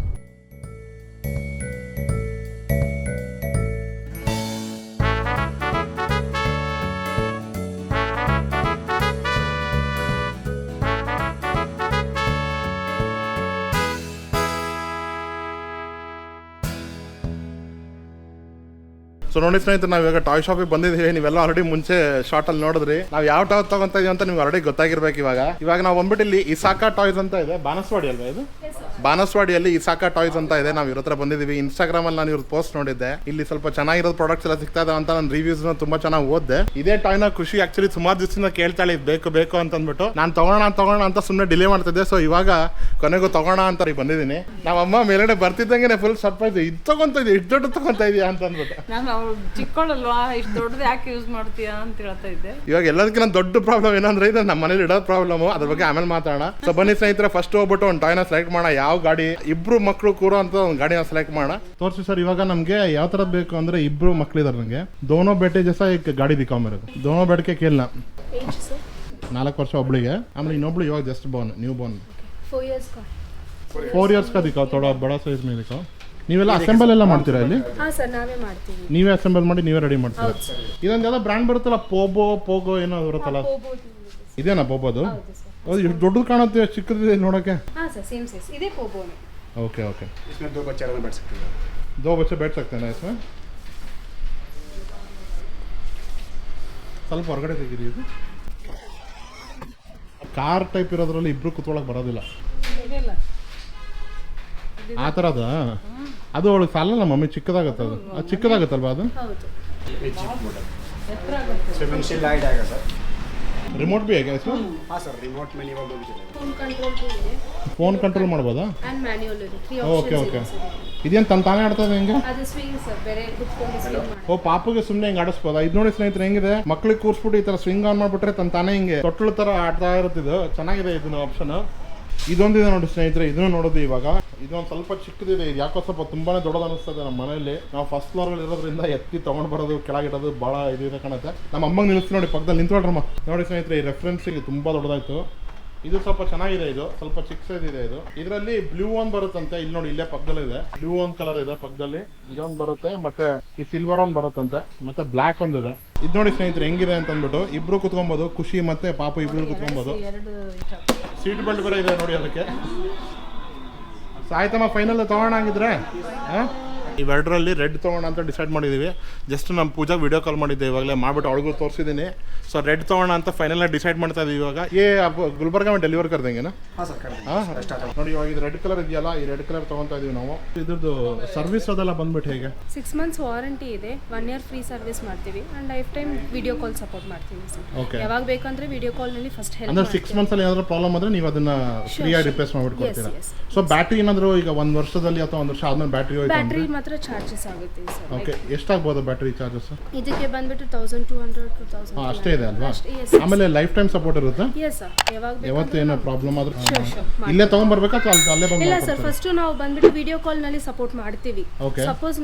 ಸೊ ನೋಡಿ ಸ್ನೇಹಿತರೆ, ನಾವು ಇವಾಗ ಟಾಯ್ ಶಾಪಿಗೆ ಬಂದಿದ್ದೀವಿ. ನೀವೆಲ್ಲ ಆಲ್ರೆಡಿ ಮುಂಚೆ ಶಾರ್ಟ್ ಅಲ್ಲಿ ನೋಡಿದ್ರಿ. ನಾವು ಯಾವ ಟಾಯ್ ತಗೊಂತ ಇದೀವಿ ಅಂತ ನಿಮ್ಗೆ ಆಲ್ರೆಡಿ ಗೊತ್ತಾಗಿರ್ಬೇಕು. ಇವಾಗ ನಾವು ಬಂದ್ಬಿಟ್ಟು ಇಲ್ಲಿ ಇಸಾಕಾ ಟಾಯ್ಸ್ ಅಂತ ಇದೆ, ಬಾನಸವಾಡಿ ಅಲ್ವಾ ಇದು? ಬಾನಸವಾಡಿಯಲ್ಲಿ ಇಸಾಕಾ ಟಾಯ್ಸ್ ಅಂತ ಇದೆ. ನಾವು ಇವ್ರ ಹತ್ರ ಬಂದಿದ್ದೀವಿ. ಇನ್ಸ್ಟಾಗ್ರಾಮ್ ಅಲ್ಲಿ ನಾನು ಇವ್ರ ಪೋಸ್ಟ್ ನೋಡಿದ್ದೆ. ಇಲ್ಲಿ ಸ್ವಲ್ಪ ಚೆನ್ನಾಗಿರೋ ಪ್ರಾಡಕ್ಟ್ಸ್ ಎಲ್ಲ ಸಿಗ್ತಾ ಇದಾವೆ ಅಂತ ನಾನು ರಿವ್ಯೂಸ್ ತುಂಬಾ ಚೆನ್ನಾಗಿ ಓದಿದೆ. ಇದೇ ಟಾಯ್ನ ಖುಷಿ ಆಕ್ಚುಲಿ ಸುಮಾರು ದಿವಸದಿಂದ ಕೇಳ್ತಾಳೆ, ಬೇಕು ಬೇಕು ಅಂತ ಅಂದ್ಬಿಟ್ಟು ನಾನು ತಗೋಣ ಅಂತ ಸುಮ್ಮನೆ ಡಿಲೇ ಮಾಡ್ತಿದ್ದೆ. ಸೊ ಇವಾಗ ಕೊನೆಗೂ ತಗೋಣ ಅಂತ ಬಂದಿದ್ದೀನಿ. ನಮ್ಮಮ್ಮ ಮೇಲ್ಗಡೆ ಬರ್ತಿದ್ದಂಗೆ ಫುಲ್ ಸರ್ಪ್ರೈಸ್, ಇದು ತಗೊಂತ ಇದೆಯಾ, ಇಷ್ಟು ದೊಡ್ಡ ತಗೊಂತ ಇದೆಯಾ ಅಂತ ಅಂದ್ಬಿಟ್ಟು. ನಾನು ಅವ್ರು ಚಿಕ್ಕವಳಲ್ವಾ, ಇಷ್ಟು ದೊಡ್ಡದು ಯಾಕೆ ಯೂಸ್ ಮಾಡ್ತೀಯಾ ಅಂತ ಹೇಳ್ತಾ ಇದ್ದೆ. ಇವಾಗ ಎಲ್ಲದಕ್ಕಿಂತ ದೊಡ್ಡ ಪ್ರಾಬ್ಲಮ್ ಏನಂದ್ರೆ ಇದು ನಮ್ಮ ಮನೇಲಿ ಇಡೋ ಪ್ರಾಬ್ಲಮ್. ಅದ್ರ ಬಗ್ಗೆ ಆಮೇಲೆ ಮಾತಾಡೋಣ. ಸೊ ಬನ್ನಿ ಸ್ನೇಹಿತರೆ, ಫಸ್ಟ್ ಹೋಗ್ಬಿಟ್ಟು ಒಂದು ಟಾಯ್ನ ಸೆಲೆಕ್ಟ್ ಮಾಡೋಣ. ಯಾವ ಗಾಡಿ, ಇಬ್ರು ಮಕ್ಕಳು ಕೂರೋ ಅಂತ ಒಂದು ಗಾಡಿನ ಸೆಲೆಕ್ಟ್ ಮಾಡೋಣ. ತೋರಿಸಿ ಸರ್, ಇವಾಗ ನಮ್ಗೆ ಯಾವ ತರ ಬೇಕು ಅಂದ್ರೆ ಇಬ್ರು ಮಕ್ಕಳಿದಾರೆ ನಂಗೆ. ದೋನೋ ಬೇಟೆ ಜೈಸಾ एक ಗಾಡಿ ದಿಖಾओ मेरे को. दोनों बैठ के खेलना. 4 ವರ್ಷ ಒಬ್ಳಿಗೆ, ಆಮೇಲೆ ಇನ್ನೊಬ್ಳು ಇವಾಗ just born, new born. 4 years का दिखाओ, थोड़ा बड़ा साइज में दिखाओ. ನೀವೆಲ್ಲ ಅಸೆಂಬಲ್ ಎಲ್ಲ ಮಾಡ್ತೀರಾ ಇಲ್ಲಿ? ಹಾಂ ಸರ್, ನಾವೇ ಮಾಡ್ತೀವಿ. ನೀವೇ ಅಸೆಂಬಲ್ ಮಾಡಿ ನೀವೇ ರೆಡಿ ಮಾಡ್ತೀರಾ? ಇದೊಂದು ಯಾವ್ದೋ ಬ್ರ್ಯಾಂಡ್ ಬರುತ್ತಲ್ಲ, ಪೋಗೋ ಏನೋ ಬರುತ್ತಲ್ಲ, ಇದೇನಾ ಪೋಬೋದು? ಎಷ್ಟು ದೊಡ್ಡದು ಕಾಣುತ್ತೆ, ಚಿಕ್ಕದಿದೆ ನೋಡೋಕೆ. ಹಾಂ ಸರ್, ಸೇಮ್ ಸೈಜ್ ಇದೆ ಪೋಬೋನೆ. ओके ओके, इसमें 2 बच्चे आराम बैठ सकते हैं. 2 बच्चे बैठ सकते हैं ना इसमें? ಸ್ವಲ್ಪ ಹೊರಗಡೆ ತೆಗೀರಿ. ಇದು ಕಾರ್ ಟೈಪ್ ಇರೋದ್ರಲ್ಲಿ ಇಬ್ರು ಕುತ್ಕೊಳಕ್ ಬರೋದಿಲ್ಲ ಆ ಥರದ. ಅದು ಅವಳಿಗೆ ಸಾಲಲ್ಲ ಮಮ್ಮಿ, ಚಿಕ್ಕದಾಗತ್ತೆ ಅದು. ಅದು ಚಿಕ್ಕದಾಗತ್ತಲ್ವಾ ಅದು? ಹೌದು. ये जीप मॉडल 7 से लाइट आएगा सर. ರಿಮೋಟ್ ಬಿ ಹೇಗೆ ಸರ್? हाँ सर, रिमोट मैन्युअल वो भी चलेगा. ಫೋನ್ ಕಂಟ್ರೋಲ್ ಇದೆ ಫೋನ್ ಕಂಟ್ರೋಲ್ ಮಾಡ್ಬೋದಾ? ಆ್ಯಂಡ್ ಮ್ಯಾನ್ಯುಯಲ್ ಇದೆ. 3 ಓಕೆ ಆಪ್ಷನ್ಸ್ ಓಕೆ. ಇದೆ ಸರ್. ಇದೇನು ತಾನೇ ಆಡ್ತದೆ ಹೆಂಗೆ? ಅದು ಸ್ವಿಂಗ್ ಸರ್, ಬೇರೆ ಕುತ್ಕೊಂಡು ಸ್ವಿಂಗ್ ಮಾಡಿ. ಓ, ಪಾಪಗೆ ಸುಮ್ಮನೆ ಹಿಂಗೆ ಆಡಿಸ್ಬೋದಾ? ಇದು ನೋಡಿ ಸ್ನೇಹಿತರೆ ಹೆಂಗಿದೆ, ಮಕ್ಳಿಗೆ ಕೂರಿಸ್ಬಿಟ್ಟು ಈ ಥರ ಸ್ವಿಂಗ್ ಆನ್ ಮಾಡಿಬಿಟ್ರೆ ತಾನೇ ಹಿಂಗೆ ತೊಟ್ಲು ಥರ ಆಡ್ತಾ ಇರುತ್ತಿದ್ದು. ಚೆನ್ನಾಗಿದೆ ಇದನ್ನ ಆಪ್ಷನ್. ಇದೊಂದಿದೆ ನೋಡಿ ಸ್ನೇಹಿತರೆ, ಇದನ್ನು ನೋಡೋದು ಇವಾಗ. ಇದೊಂದು ಸ್ವಲ್ಪ ಚಿಕ್ಕದಿದೆ, ಇದು ಯಾಕೋ ಸ್ವಲ್ಪ ತುಂಬಾನೇ ದೊಡ್ಡದು ಅನಿಸ್ತದೆ. ನಮ್ಮ ಮನೆಯಲ್ಲಿ ನಾವು ಫಸ್ಟ್ ಫ್ಲೋರಲ್ಲಿ ಇರೋದ್ರಿಂದ ಎತ್ತಿ ತೊಗೊಂಡು ಬರೋದು, ಕೆಳಗಿಡೋದು ಭಾಳ ಇದಿದೆ ಕಾಣುತ್ತೆ. ನಮ್ಮ ಅಮ್ಮಂಗೆ ನಿಲ್ಲಿಸಿ ನೋಡಿ, ಪಕ್ಕದಲ್ಲಿ ನಿಂತ್ಕೊಳ್ರಮ್ಮ. ನೋಡಿ ಸ್ನೇಹಿತರೆ, ಈ ರೆಫರೆನ್ಸಿಗೆ ತುಂಬ ದೊಡ್ಡದಾಯ್ತು. ಇದು ಸ್ವಲ್ಪ ಚೆನ್ನಾಗಿದೆ, ಇದು ಸ್ವಲ್ಪ ಚಿಕ್ಕ ಸೈಜ್ ಇದೆ. ಇದರಲ್ಲಿ ಬ್ಲೂ ಒನ್ ಬರುತ್ತಂತೆ. ಇಲ್ಲಿ ನೋಡಿ, ಇಲ್ಲೇ ಪಕ್ಕದಲ್ಲಿ ಇದೆ ಬ್ಲೂ ಒನ್ ಕಲರ್ ಇದೆ ಪಕ್ಕದಲ್ಲಿ. ಇದೊಂದು ಬರುತ್ತೆ, ಮತ್ತೆ ಈ ಸಿಲ್ವರ್ ಒನ್ ಬರುತ್ತಂತೆ, ಮತ್ತೆ ಬ್ಲ್ಯಾಕ್ ಒಂದಿದೆ. ಇದು ನೋಡಿ ಸ್ನೇಹಿತರೆ ಹೆಂಗಿದೆ ಅಂತ ಅಂದ್ಬಿಟ್ಟು ಇಬ್ರು ಕುತ್ಕೊಬೋದು. ಖುಷಿ ಮತ್ತೆ ಪಾಪು ಇಬ್ರು ಕುತ್ಕೊಬೋದು. ಸೀಟ್ ಬೆಲ್ಟ್ ಬೇರೆ ಇದೆ ನೋಡಿ ಅದಕ್ಕೆ. ಆಯ್ತಮ್ಮ, ಫೈನಲ್ ತಗೋಣ ಹಂಗಿದ್ರೆ. ಇವೆರಡರಲ್ಲಿ ರೆಡ್ ತೊಗೋಣ ಅಂತ ಡಿಸೈಡ್ ಮಾಡಿದ್ದೀವಿ. ಜಸ್ಟ್ ನಮ್ಮ ಪೂಜಾ ವಿಡಿಯೋ ಕಾಲ್ ಮಾಡಿದ್ದೆ ಇವಾಗಲೇ, ಮಾಡಿಬಿಟ್ಟು ಅವಳಿಗೂ ತೋರಿಸಿದ್ದೀನಿ. ಸೊ ರೆಡ್ ತೊಗೋಣ ಅಂತ ಫೈನಲ್ ಡಿಸೈಡ್ ಮಾಡ್ತಾ ಇದ್ದೀವಿ ಇವಾಗ. ಗುಲ್ಬರ್ಗ में ಡೆಲಿವರ್ कर देंगे ना? हाँ सर, कर ಹಾಂ ನೋಡಿ, ಇವಾಗ ಇದು ರೆಡ್ ಕಲರ್ ಇದೆಯಲ್ಲ, ಈ ರೆಡ್ ಕಲರ್ ತೊಗೊತಾ ಇದೀವಿ ನಾವು. ಇದ್ರದ್ದು ಸರ್ವಿಸ್ ಅದೆಲ್ಲ ಬಂದ್ಬಿಟ್ಟು ಹೇಗೆ? 6 ಮಂತ್ಸ್ ವಾರಂಟಿ ಇದೆ, 1 ಇಯರ್ ಫ್ರೀ ಸರ್ವಿಸ್ ಮಾಡ್ತೀವಿ and life time video call support ಮಾಡ್ತೀವಿ ಸರ್. ಓಕೆ. ಯಾವಾಗ ಬೇಕಂದ್ರೆ ವಿಡಿಯೋ ಕಾಲ್ನಲ್ಲಿ ಫಸ್ಟ್ ಹೆಲ್ಪ್ ಅಂದ್ರೆ 6 ಮಂತ್ಸಲ್ಲಿ ಏನಾದರೂ ಪ್ರಾಬ್ಲಮ್ ಆದರೆ ನೀವು ಅದನ್ನ ಫ್ರೀಯಾಗಿ ರಿಪ್ಲೇಸ್ ಮಾಡ್ಬಿಟ್ಟು ಕೊಡ್ತೀರಾ? yes. ಸೊ ಬ್ಯಾಟ್ರಿ ಏನಾದರೂ ಈಗ 1 ವರ್ಷದಲ್ಲಿ ಅಥವಾ 1 ವರ್ಷ ಆದ್ಮೇಲೆ ಬ್ಯಾಟ್ರಿ ಹೋಯ್ತು ಅಂದ್ರೆ ಬ್ಯಾಟ್ರಿ ಮಾತ್ರ ಚಾರ್ಜಸ್ ಆಗುತ್ತೆ ಸರ್. ಓಕೆ, ಎಷ್ಟಾಗ್ಬೋದು ಬ್ಯಾಟ್ರಿ ಚಾರ್ಜಸ್? ಇದಕ್ಕೆ ಬಂದ್ಬಿಟ್ಟು 1200 to 1000. ಅಷ್ಟೇ ಇದೆ ಅಲ್ವಾ? Yes. ಆಮೇಲೆ ಲೈಫ್ ಟೈಮ್ ಸಪೋರ್ಟ್ ಇರುತ್ತೆ? ಎಸ್ ಸರ್, ಯಾವಾಗ ಯಾವತ್ತು ಏನೋ ಪ್ರಾಬ್ಲಮ್ ಆದ್ರೆ Sure. ಇಲ್ಲೇ ತಗೊಂಡ್ಬರ್ಬೇಕಾ ಅಥವಾ ಅಲ್ಲೇ ಬಂದು ಇಲ್ಲ ಸರ್, ಫಸ್ಟ್ ನಾವು ಬಂದ್ಬಿಟ್ಟು ವಿಡಿಯೋ ಕಾಲ್ ನಲ್ಲಿ ಸಪೋರ್ಟ್ ಮಾಡ್ತೀವಿ. Okay. ಸಪೋಸ್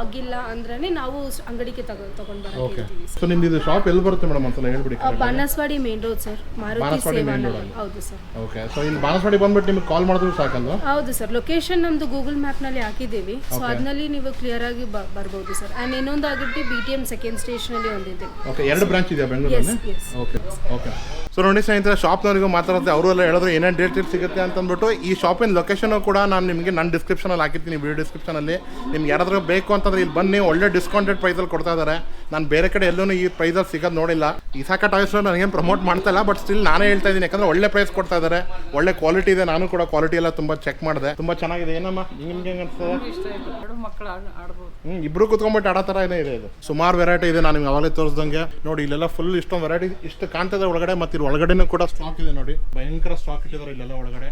ಆಗಿಲ್ಲ ಅಂದ್ರೆ ನಾವು ಅಂಗಡಿಗೆ ತಗೊಂಡ್ ಓಕೆ. ಬರ್ತೀವಿ. ಸೊ ನಿಮ್ದು ಇದು ಶಾಪ್ ಎಲ್ಲಿ ಬರುತ್ತೆ ಮೇಡಮ್ ಅಂತಲ್ಲ ಹೇಳ್ಬಿಡಿ. Banaswadi main road sir, Maruti Banaswadi ಸೇವಾ main road ನಗರ್. ಹೌದು ಸರ್. ಓಕೆ. ಸೊ ಇಲ್ಲಿ ಬಾನಸವಾಡಿ ಬಂದ್ಬಿಟ್ಟು ನಿಮ್ಗೆ ಕಾಲ್ ಮಾಡಿದ್ರು ಸಾಕಲ್ವಾ? ಹೌದು ಸರ್, ಲೊಕೇಶನ್ ನಮ್ದು ಗೂಗಲ್ ಮ್ಯಾಪ್ ನಲ್ಲಿ ಹಾಕಿದ್ದೀವಿ. ಸೊ ಅದ್ನಲ್ಲಿ ನೀವು ಕ್ಲಿಯರ್ ಆಗಿ ಬರ್ಬೋದು ಸರ್. ಅಂಡ್ ಇನ್ನೊಂದು ಆಗಿಬಿಟ್ಟು BTM ಸೆಕೆಂಡ್ ಸ್ಟೇಷನ್ ಅಲ್ಲಿ ಒಂದಿದೆ. ಓಕೆ, 2 ಬ್ರಾಂಚ್ ಇದೆಯಾ ಬೆಂಗಳೂರಲ್ಲಿ? Yes. Okay okay. ಸೊ ನೋಡಿ ಸ್ನೇಹಿತರೆ, ಶಾಪ್ನವರಿಗೂ ಮಾತಾಡುತ್ತೆ, ಅವರು ಎಲ್ಲ ಹೇಳಿದ್ರು ಏನೇನು ಡೇಟ್ ಸಿಗುತ್ತೆ ಅಂತ ಅಂದ್ಬಿಟ್ಟು. ಈ ಶಾಪಿನ ಲೊಕೇಶನ್ ಕೂಡ ನಾನು ನಿಮಗೆ ನನ್ನ ಡಿಸ್ಕ್ರಿಪ್ಷನಲ್ಲಿ ಹಾಕಿರ್ತೀನಿ, ವಿಡಿಯೋ ಡಿಸ್ಕ್ರಿಪ್ಷನಲ್ಲಿ. ನಿಮ್ಗೆ ಯಾರಾದರೂ ಬೇಕು ಅಂತಂದ್ರೆ ಇಲ್ಲಿ ಬನ್ನಿ, ಒಳ್ಳೆ ಡಿಸ್ಕೌಂಟೆಡ್ ಪ್ರೈಸಲ್ಲಿ ಕೊಡ್ತಾ ಇದ್ದಾರೆ. ನಾನು ಬೇರೆ ಕಡೆ ಎಲ್ಲೂ ಈ ಪ್ರೈಸಲ್ಲಿ ಸಿಗೋದು ನೋಡಿಲ್ಲ. ಇಸಾಕಾ ಟಾಯ್ಸ್ ನನಗೇನು ಪ್ರಮೋಟ್ ಮಾಡ್ತಾ ಇಲ್ಲ, ಬಟ್ ಸ್ಟಿಲ್ ನಾನೇ ಹೇಳ್ತಾ ಇದ್ದೀನಿ, ಯಾಕಂದ್ರೆ ಒಳ್ಳೆ ಪ್ರೈಸ್ ಕೊಡ್ತಾ ಇದ್ದಾರೆ, ಒಳ್ಳೆ ಕ್ವಾಲಿಟಿ ಇದೆ. ನಾನು ಕೂಡ ಕ್ವಾಲಿಟಿ ಎಲ್ಲ ತುಂಬ ಚೆಕ್ ಮಾಡಿದೆ, ತುಂಬ ಚೆನ್ನಾಗಿದೆ. ಏನಮ್ಮ ನಿಮ್ಗೆ ಹೆಂಗೆ ಅನ್ಸ್ತದೆ? ಇಷ್ಟ ಆಯ್ತು, ಎರಡು ಮಕ್ಕಳು ಆಡ್ಬೋದು. ಇಬ್ರು ಕುತ್ಕೊಂಡ್ಬಿಟ್ಟು ಆಡೋ ಥರ ಇದೆ ಇದು. ಸುಮಾರು ವೆರೈಟಿ ಇದೆ, ನಾನು ನಿಮ್ಗೆ ಅವಾಗಲೇ ತೋರಿಸ್ದಂಗೆ. ನೋಡಿ ಇಲ್ಲೆಲ್ಲ ಫುಲ್ ಇಷ್ಟೊಂದು ವೆರೈಟಿ ಇಷ್ಟು ಕಾಣ್ತದೆ ಒಳಗಡೆ. ಮತ್ತು ಇದು ಒಳಗಡೆನೂ ಕೂಡ ಸ್ಟಾಕ್ ಇದೆ ನೋಡಿ, ಭಯಂಕರ ಸ್ಟಾಕ್ ಇಟ್ಟಿದ್ದಾರೆ ಇಲ್ಲೆಲ್ಲ ಒಳಗಡೆ.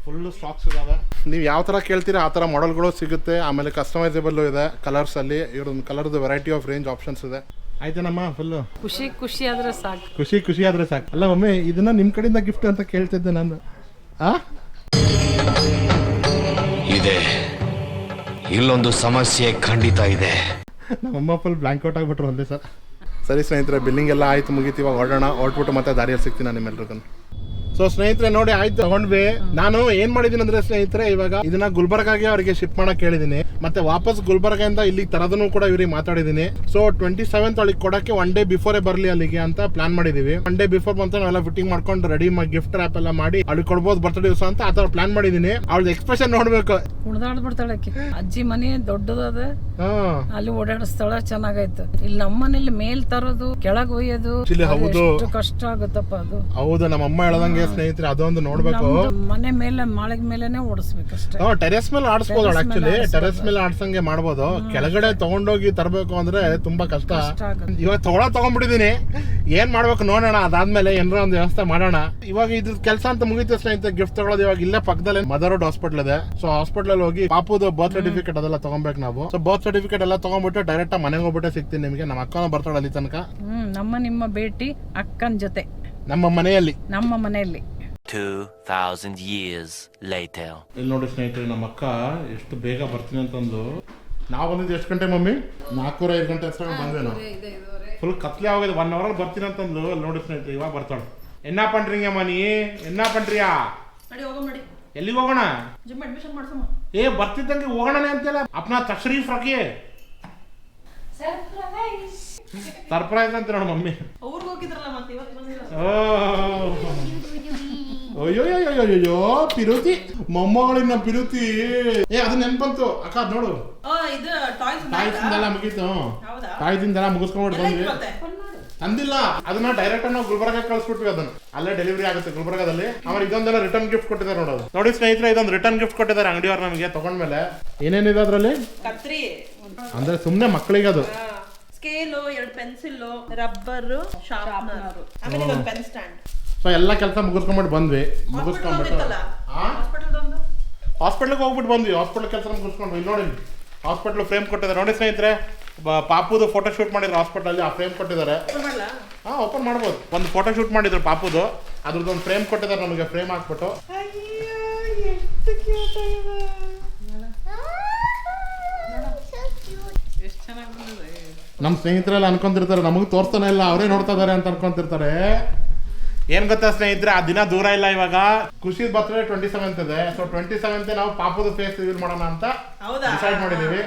ಫುಲ್ಲು ಸ್ಟಾಕ್ಸ್ ಇದಾವೆ. ನೀವು ಯಾವ ಥರ ಕೇಳ್ತೀರಾ ಆ ಥರ ಮಾಡೆಲ್ಗಳು ಸಿಗುತ್ತೆ. ಆಮೇಲೆ ಕಸ್ಟಮೈಸೇಬಲ್ಲು ಇದೆ ಕಲರ್ಸಲ್ಲಿ. ಇವ್ರೊಂದು ಕಲರ್ದು ವೆರೈಟಿ ಆಫ್ ರೇಂಜ್ ಆಪ್ಷನ್ಸ್ ಇದೆ. ಆಯ್ತೇನಮ್ಮ ಫುಲ್ಲು ಖುಷಿ ಆದ್ರೆ ಸಾಕು. ಖುಷಿ ಆದ್ರೆ ಸಾಕು. ಅಲ್ಲ ಮಮ್ಮಿ ಇದನ್ನ ನಿಮ್ಮ ಕಡೆಯಿಂದ ಗಿಫ್ಟ್ ಅಂತ ಕೇಳ್ತಿದ್ದೆ ನಾನು. ಇದೆ, ಇಲ್ಲೊಂದು ಸಮಸ್ಯೆ ಖಂಡಿತ ಇದೆ. ನಮ್ಮಮ್ಮ ಫುಲ್ ಬ್ಲ್ಯಾಂಕ್ಔಟ್ ಆಗಿಬಿಟ್ರು ಒಂದೇ ಸರ್. ಸರಿ ಸ್ನೇಹಿತರೆ, ಬಿಲ್ಲಿಂಗ್ ಎಲ್ಲ ಆಯ್ತು, ಮುಗೀತು. ಇವಾಗ ಹೊರಡೋಣ. ಹೊರಟ್ಬಿಟ್ಟು ಮತ್ತೆ ದಾರಿಯಲ್ಲಿ ಸಿಗ್ತೀನಿ ನಾನು ನಿಮ್ಮೆಲ್ರಿಗೂ. ಸೊ ಸ್ನೇಹಿತರೆ ನೋಡಿ, ಆಯ್ತು ತಗೊಂಡ್ವಿ. ನಾನು ಏನ್ ಮಾಡಿದೀನಿ ಅಂದ್ರೆ ಸ್ನೇಹಿತರೆ, ಇವಾಗ ಇದನ್ನ ಗುಲ್ಬರ್ಗಾಗೆ ಅವರಿಗೆ ಶಿಫ್ಟ್ ಮಾಡಕ್ ಹೇಳಿದೀನಿ. ಮತ್ತೆ ವಾಪಸ್ ಗುಲ್ಬರ್ಗದಿಂದ ಇಲ್ಲಿಗೆ ತರದನ್ನು ಕೂಡ ಇವ್ರಿಗೆ ಮಾತಾಡಿದೀನಿ. ಸೊ 27th ಅವಳಿಗೆ ಕೊಡಕ್ಕೆ 1 day ಬಿಫೋರೇ ಬರ್ಲಿ ಅಲ್ಲಿಗೆ ಅಂತ ಪ್ಲಾನ್ ಮಾಡಿದೀವಿ. 1 day ಬಿಫೋರ್ ಬಂತ ನಾವೆಲ್ಲ ಫಿಟ್ಟಿಂಗ್ ಮಾಡ್ಕೊಂಡು ರೆಡಿ ಗಿಫ್ಟ್ ರ್ಯಾಪ್ ಎಲ್ಲ ಮಾಡಿ ಅವಳಿಗೆ ಕೊಡ್ಬೋದು ಬರ್ತ್ಡೇ ದಿವಸ ಅಂತ ಆತರ ಪ್ಲಾನ್ ಮಾಡಿದೀನಿ. ಅವಳದ ಎಕ್ಸ್ಪ್ರೆಷನ್ ನೋಡ್ಬೇಕು. ಕುಡ್ದಾಡ್ಬಿಡ್ತಾಳಕ್ಕೆ. ಅಜ್ಜಿ ಮನೆ ದೊಡ್ಡದದ, ಅಲ್ಲಿ ಓಡಾಡೋ ಸ್ಥಳ ಚೆನ್ನಾಗೈತೆ. ಇಲ್ಲಿ ನಮ್ಮನೇಲಿ ಮೇಲ್ ತರೋದು ಕೆಳಗ್ ಒಯ್ಯೋದು ಎಷ್ಟು ಕಷ್ಟ ಆಗುತ್ತಪ್ಪ ಅದು. ಹೌದು, ನಮ್ಮ ಅಮ್ಮ ಹೇಳದಂಗೆ ಸ್ನೇಹಿತರೆ ಅದೊಂದು ನೋಡ್ಬೇಕು. ಮನೆ ಮೇಲೆ ಮಾಳಿಗೆ ಮೇಲೆನೆ ಓಡಿಸ್ಬೇಕಷ್ಟೇ. ಟೆರೆಸ್ ಮೇಲೆ ಆಡಿಸ್ಬೋದು. ಆಕ್ಚುಲಿ ಟೆರೆಸ್ ಮೇಲೆ ಆಡ್ಸಂಗೆ ಮಾಡ್ಬೋದು. ಕೆಳಗಡೆ ತಗೊಂಡೋಗಿ ತರಬೇಕು ಅಂದ್ರೆ ತುಂಬಾ ಕಷ್ಟ. ಇವಾಗ ತಗೊಂಡ್ಬಿಟ್ಟಿದೀನಿ. ಏನ್ ಮಾಡ್ಬೇಕು ನೋಡೋಣ. ಅದಾದ್ಮೇಲೆ ಏನಾರ ಒಂದು ವ್ಯವಸ್ಥೆ ಮಾಡೋಣ. ಇವಾಗ ಇದ್ರ ಕೆಲಸ ಅಂತ ಮುಗಿತು ಸ್ನೇಹಿತರೆ. ಗಿಫ್ಟ್ ತಗೊಳ್ಳೋದು ಇವಾಗ ಇಲ್ಲೇ ಪಕ್ಕದಲ್ಲೇ ಮದರ್ಹುಡ್ ಹಾಸ್ಪಿಟಲ್ ಇದೆ. ಸೊ ಹಾಸ್ಪಿಟಲ್ ಹೋಗಿ ಪಾಪುದು ಬರ್ತ್ ಸರ್ಟಿಫಿಕೇಟ್ ಅದೆಲ್ಲ ತಗೊಬೇಕು ನಾವು. ಸೊ ಬರ್ತ್ ಸರ್ಟಿಫಿಕೇಟ್ ಎಲ್ಲ ತಗೊಂಡ್ಬಿಟ್ಟು ಡೈರೆಕ್ಟ್ ಮನೆಗೆ ಹೋಗ್ಬಿಟ್ಟೆ ಸಿಗ್ತೀನಿ ನಿಮಗೆ. ನಮ್ಮ ಅಕ್ಕನ ಬರ್ತಾಳೆ ಅಲ್ಲಿ ತನಕ. ನಿಮ್ಮ ಭೇಟಿ ಅಕ್ಕನ ಜೊತೆ ನಮ್ಮ ಮನೆಯಲ್ಲಿ 2000 years later. ಇಲ್ಲಿ ನೋಡಿ ಸ್ನೇಹಿತರೆ, ನಮ್ಮ ಅಕ್ಕ ಎಷ್ಟು ಬೇಗ ಬರ್ತೀನಿ ಅಂತಂದು. ನಾವು ಬಂದಿದ್ದು ಎಷ್ಟು ಗಂಟೆ ಮಮ್ಮಿ? 4:05 ಗಂಟೆ ಅಷ್ಟರಲ್ಲಿ ಬಂದ್ವಿ ನಾವು. ಫುಲ್ ಕತ್ಲೆ ಆಗಿದೆ. 1 hour ಬರ್ತೀನಿ ಅಂತಂದು. ಅಲ್ಲಿ ನೋಡಿ ಸ್ನೇಹಿತರೆ, ಇವಾಗ ಬರ್ತಾಳೆ. ಎನ್ನ ಪಂಡ್ರಿಂಗ ಮನಿ ಎನ್ನ ಪಂಡ್ರಿಯಾ? ಎಲ್ಲಿಗೆ ಹೋಗೋಣ? ಬರ್ತಿದ್ದಂಗೆ ಹೋಗೋಣನೆ ಅಂತೆಲ್ಲ. ಅಪ್ನಾ ತಶ್ರೀಫ್ ರಖಿಯೇ. ಸರ್ಪ್ರೈಸ್ ಅಂತ ನೋಡು ಮಮ್ಮಿ. ಅಯ್ಯೋ ಪಿರುತಿ, ಮೊಮ್ಮಗಳಿನ ಪಿರುತಿ. ಅದು ನೆನ್ಪಂತು ಅಕ್ಕ. ಅದ್ ನೋಡು, ಟಾಯ್ಸಿಂದೆಲ್ಲ ಮುಗೀತು. ಟಾಯ್ಸಿಂದೆಲ್ಲ ಮುಗಿಸ್ಕೊಂಡ್ಬಿಟ್ಟು ಬಂದ್ವಿ. ತಂದಿಲ್ಲ ಅದನ್ನ ಡೈರೆಕ್ಟ್ ನಾವು ಗುಲ್ಬರ್ಗ ಕಳ್ಸ್ಬಿಟ್ವಿ. ಅದನ್ನ ಅಲ್ಲೇ ಡೆಲಿವರಿ ಆಗುತ್ತೆ ಗುಲ್ಬರ್ಗದಲ್ಲಿ. ಆಮೇಲೆ ಇದೊಂದೆಲ್ಲ ರಿಟರ್ನ್ ಗಿಫ್ಟ್ ಕೊಟ್ಟಿದ್ದಾರೆ ನೋಡೋದು. ನೋಡಿ ಸ್ನೇಹಿತರೆ, ಇದೊಂದು ರಿಟರ್ನ್ ಗಿಫ್ಟ್ ಕೊಟ್ಟಿದ್ದಾರೆ ಅಂಗಡಿಯವ್ರು ನಮಗೆ ತಗೊಂಡ್ಮೇಲೆ. ಏನೇನಿದೆ ಅದ್ರಲ್ಲಿ ಅಂದ್ರೆ ಸುಮ್ನೆ ಮಕ್ಕಳಿಗೆ ಅದು ಸ್ಕೇಲು, 2 ಪೆನ್ಸಿಲ್, ರಬ್ಬರು, ಶಾರ್ಪ್ನರ್, ಆಮೇಲೆ ಒಂದು ಪೆನ್ ಸ್ಟ್ಯಾಂಡ್. ಸೊ ಎಲ್ಲ ಕೆಲಸ ಮುಗಿಸ್ಕೊಂಡ್ಬಿಟ್ಟು ಬಂದ್ವಿ. ಮುಗಿಸ್ಕೊಂಡ್ಬಿಟ್ಟು ಹಾಸ್ಪಿಟ್ಲಿಗೆ ಹೋಗ್ಬಿಟ್ಟು ಬಂದ್ವಿ. ಹಾಸ್ಪಿಟಲ್ ಕೆಲಸ ಮುಗಿಸ್ಕೊಂಡು ಇಲ್ಲಿ ನೋಡಿ ಹಾಸ್ಪಿಟ್ಲ್ ಫ್ರೇಮ್ ಕೊಟ್ಟಿದ್ದಾರೆ ನೋಡಿ ಸ್ನೇಹಿತರೆ. ಪಾಪುದು ಫೋಟೋ ಶೂಟ್ ಮಾಡಿದ್ರು ಹಾಸ್ಪಿಟಲ್. ಆ ಫ್ರೇಮ್ ಕೊಟ್ಟಿದ್ದಾರೆ. ಓಪನ್ ಮಾಡ್ಬೋದು. ಒಂದು ಫೋಟೋ ಶೂಟ್ ಮಾಡಿದ್ರು ಪಾಪುದು. ಅದ್ರದ್ದು ಒಂದು ಫ್ರೇಮ್ ಕೊಟ್ಟಿದ್ದಾರೆ ನಮಗೆ. ಫ್ರೇಮ್ ಹಾಕ್ಬಿಟ್ಟು ನಮ್ಮ ಸ್ನೇಹಿತರೆಲ್ಲ ಅನ್ಕೊಂತಿರ್ತಾರೆ ನಮಗೆ ತೋರಿಸ್ತಾನೆ ಇಲ್ಲ, ಅವರೇ ನೋಡ್ತಾ ಇದಾರೆ ಅಂತ ಅನ್ಕೊಂತಿರ್ತಾರೆ. ಏನ್ ಗೊತ್ತಾ ಸ್ನೇಹಿತರೆ, ಆ ದಿನ ದೂರ ಇಲ್ಲ. ಇವಾಗ ಖುಷಿ ಬರ್ತ್ಡೇ 27th ಇದೆ. ಸೊ 27th ನಾವು ಪಾಪುದು ಫೇಸ್ ರಿವೀಲ್ ಮಾಡೋಣ ಅಂತ ಡಿಸೈಡ್ ಮಾಡಿದೀವಿ.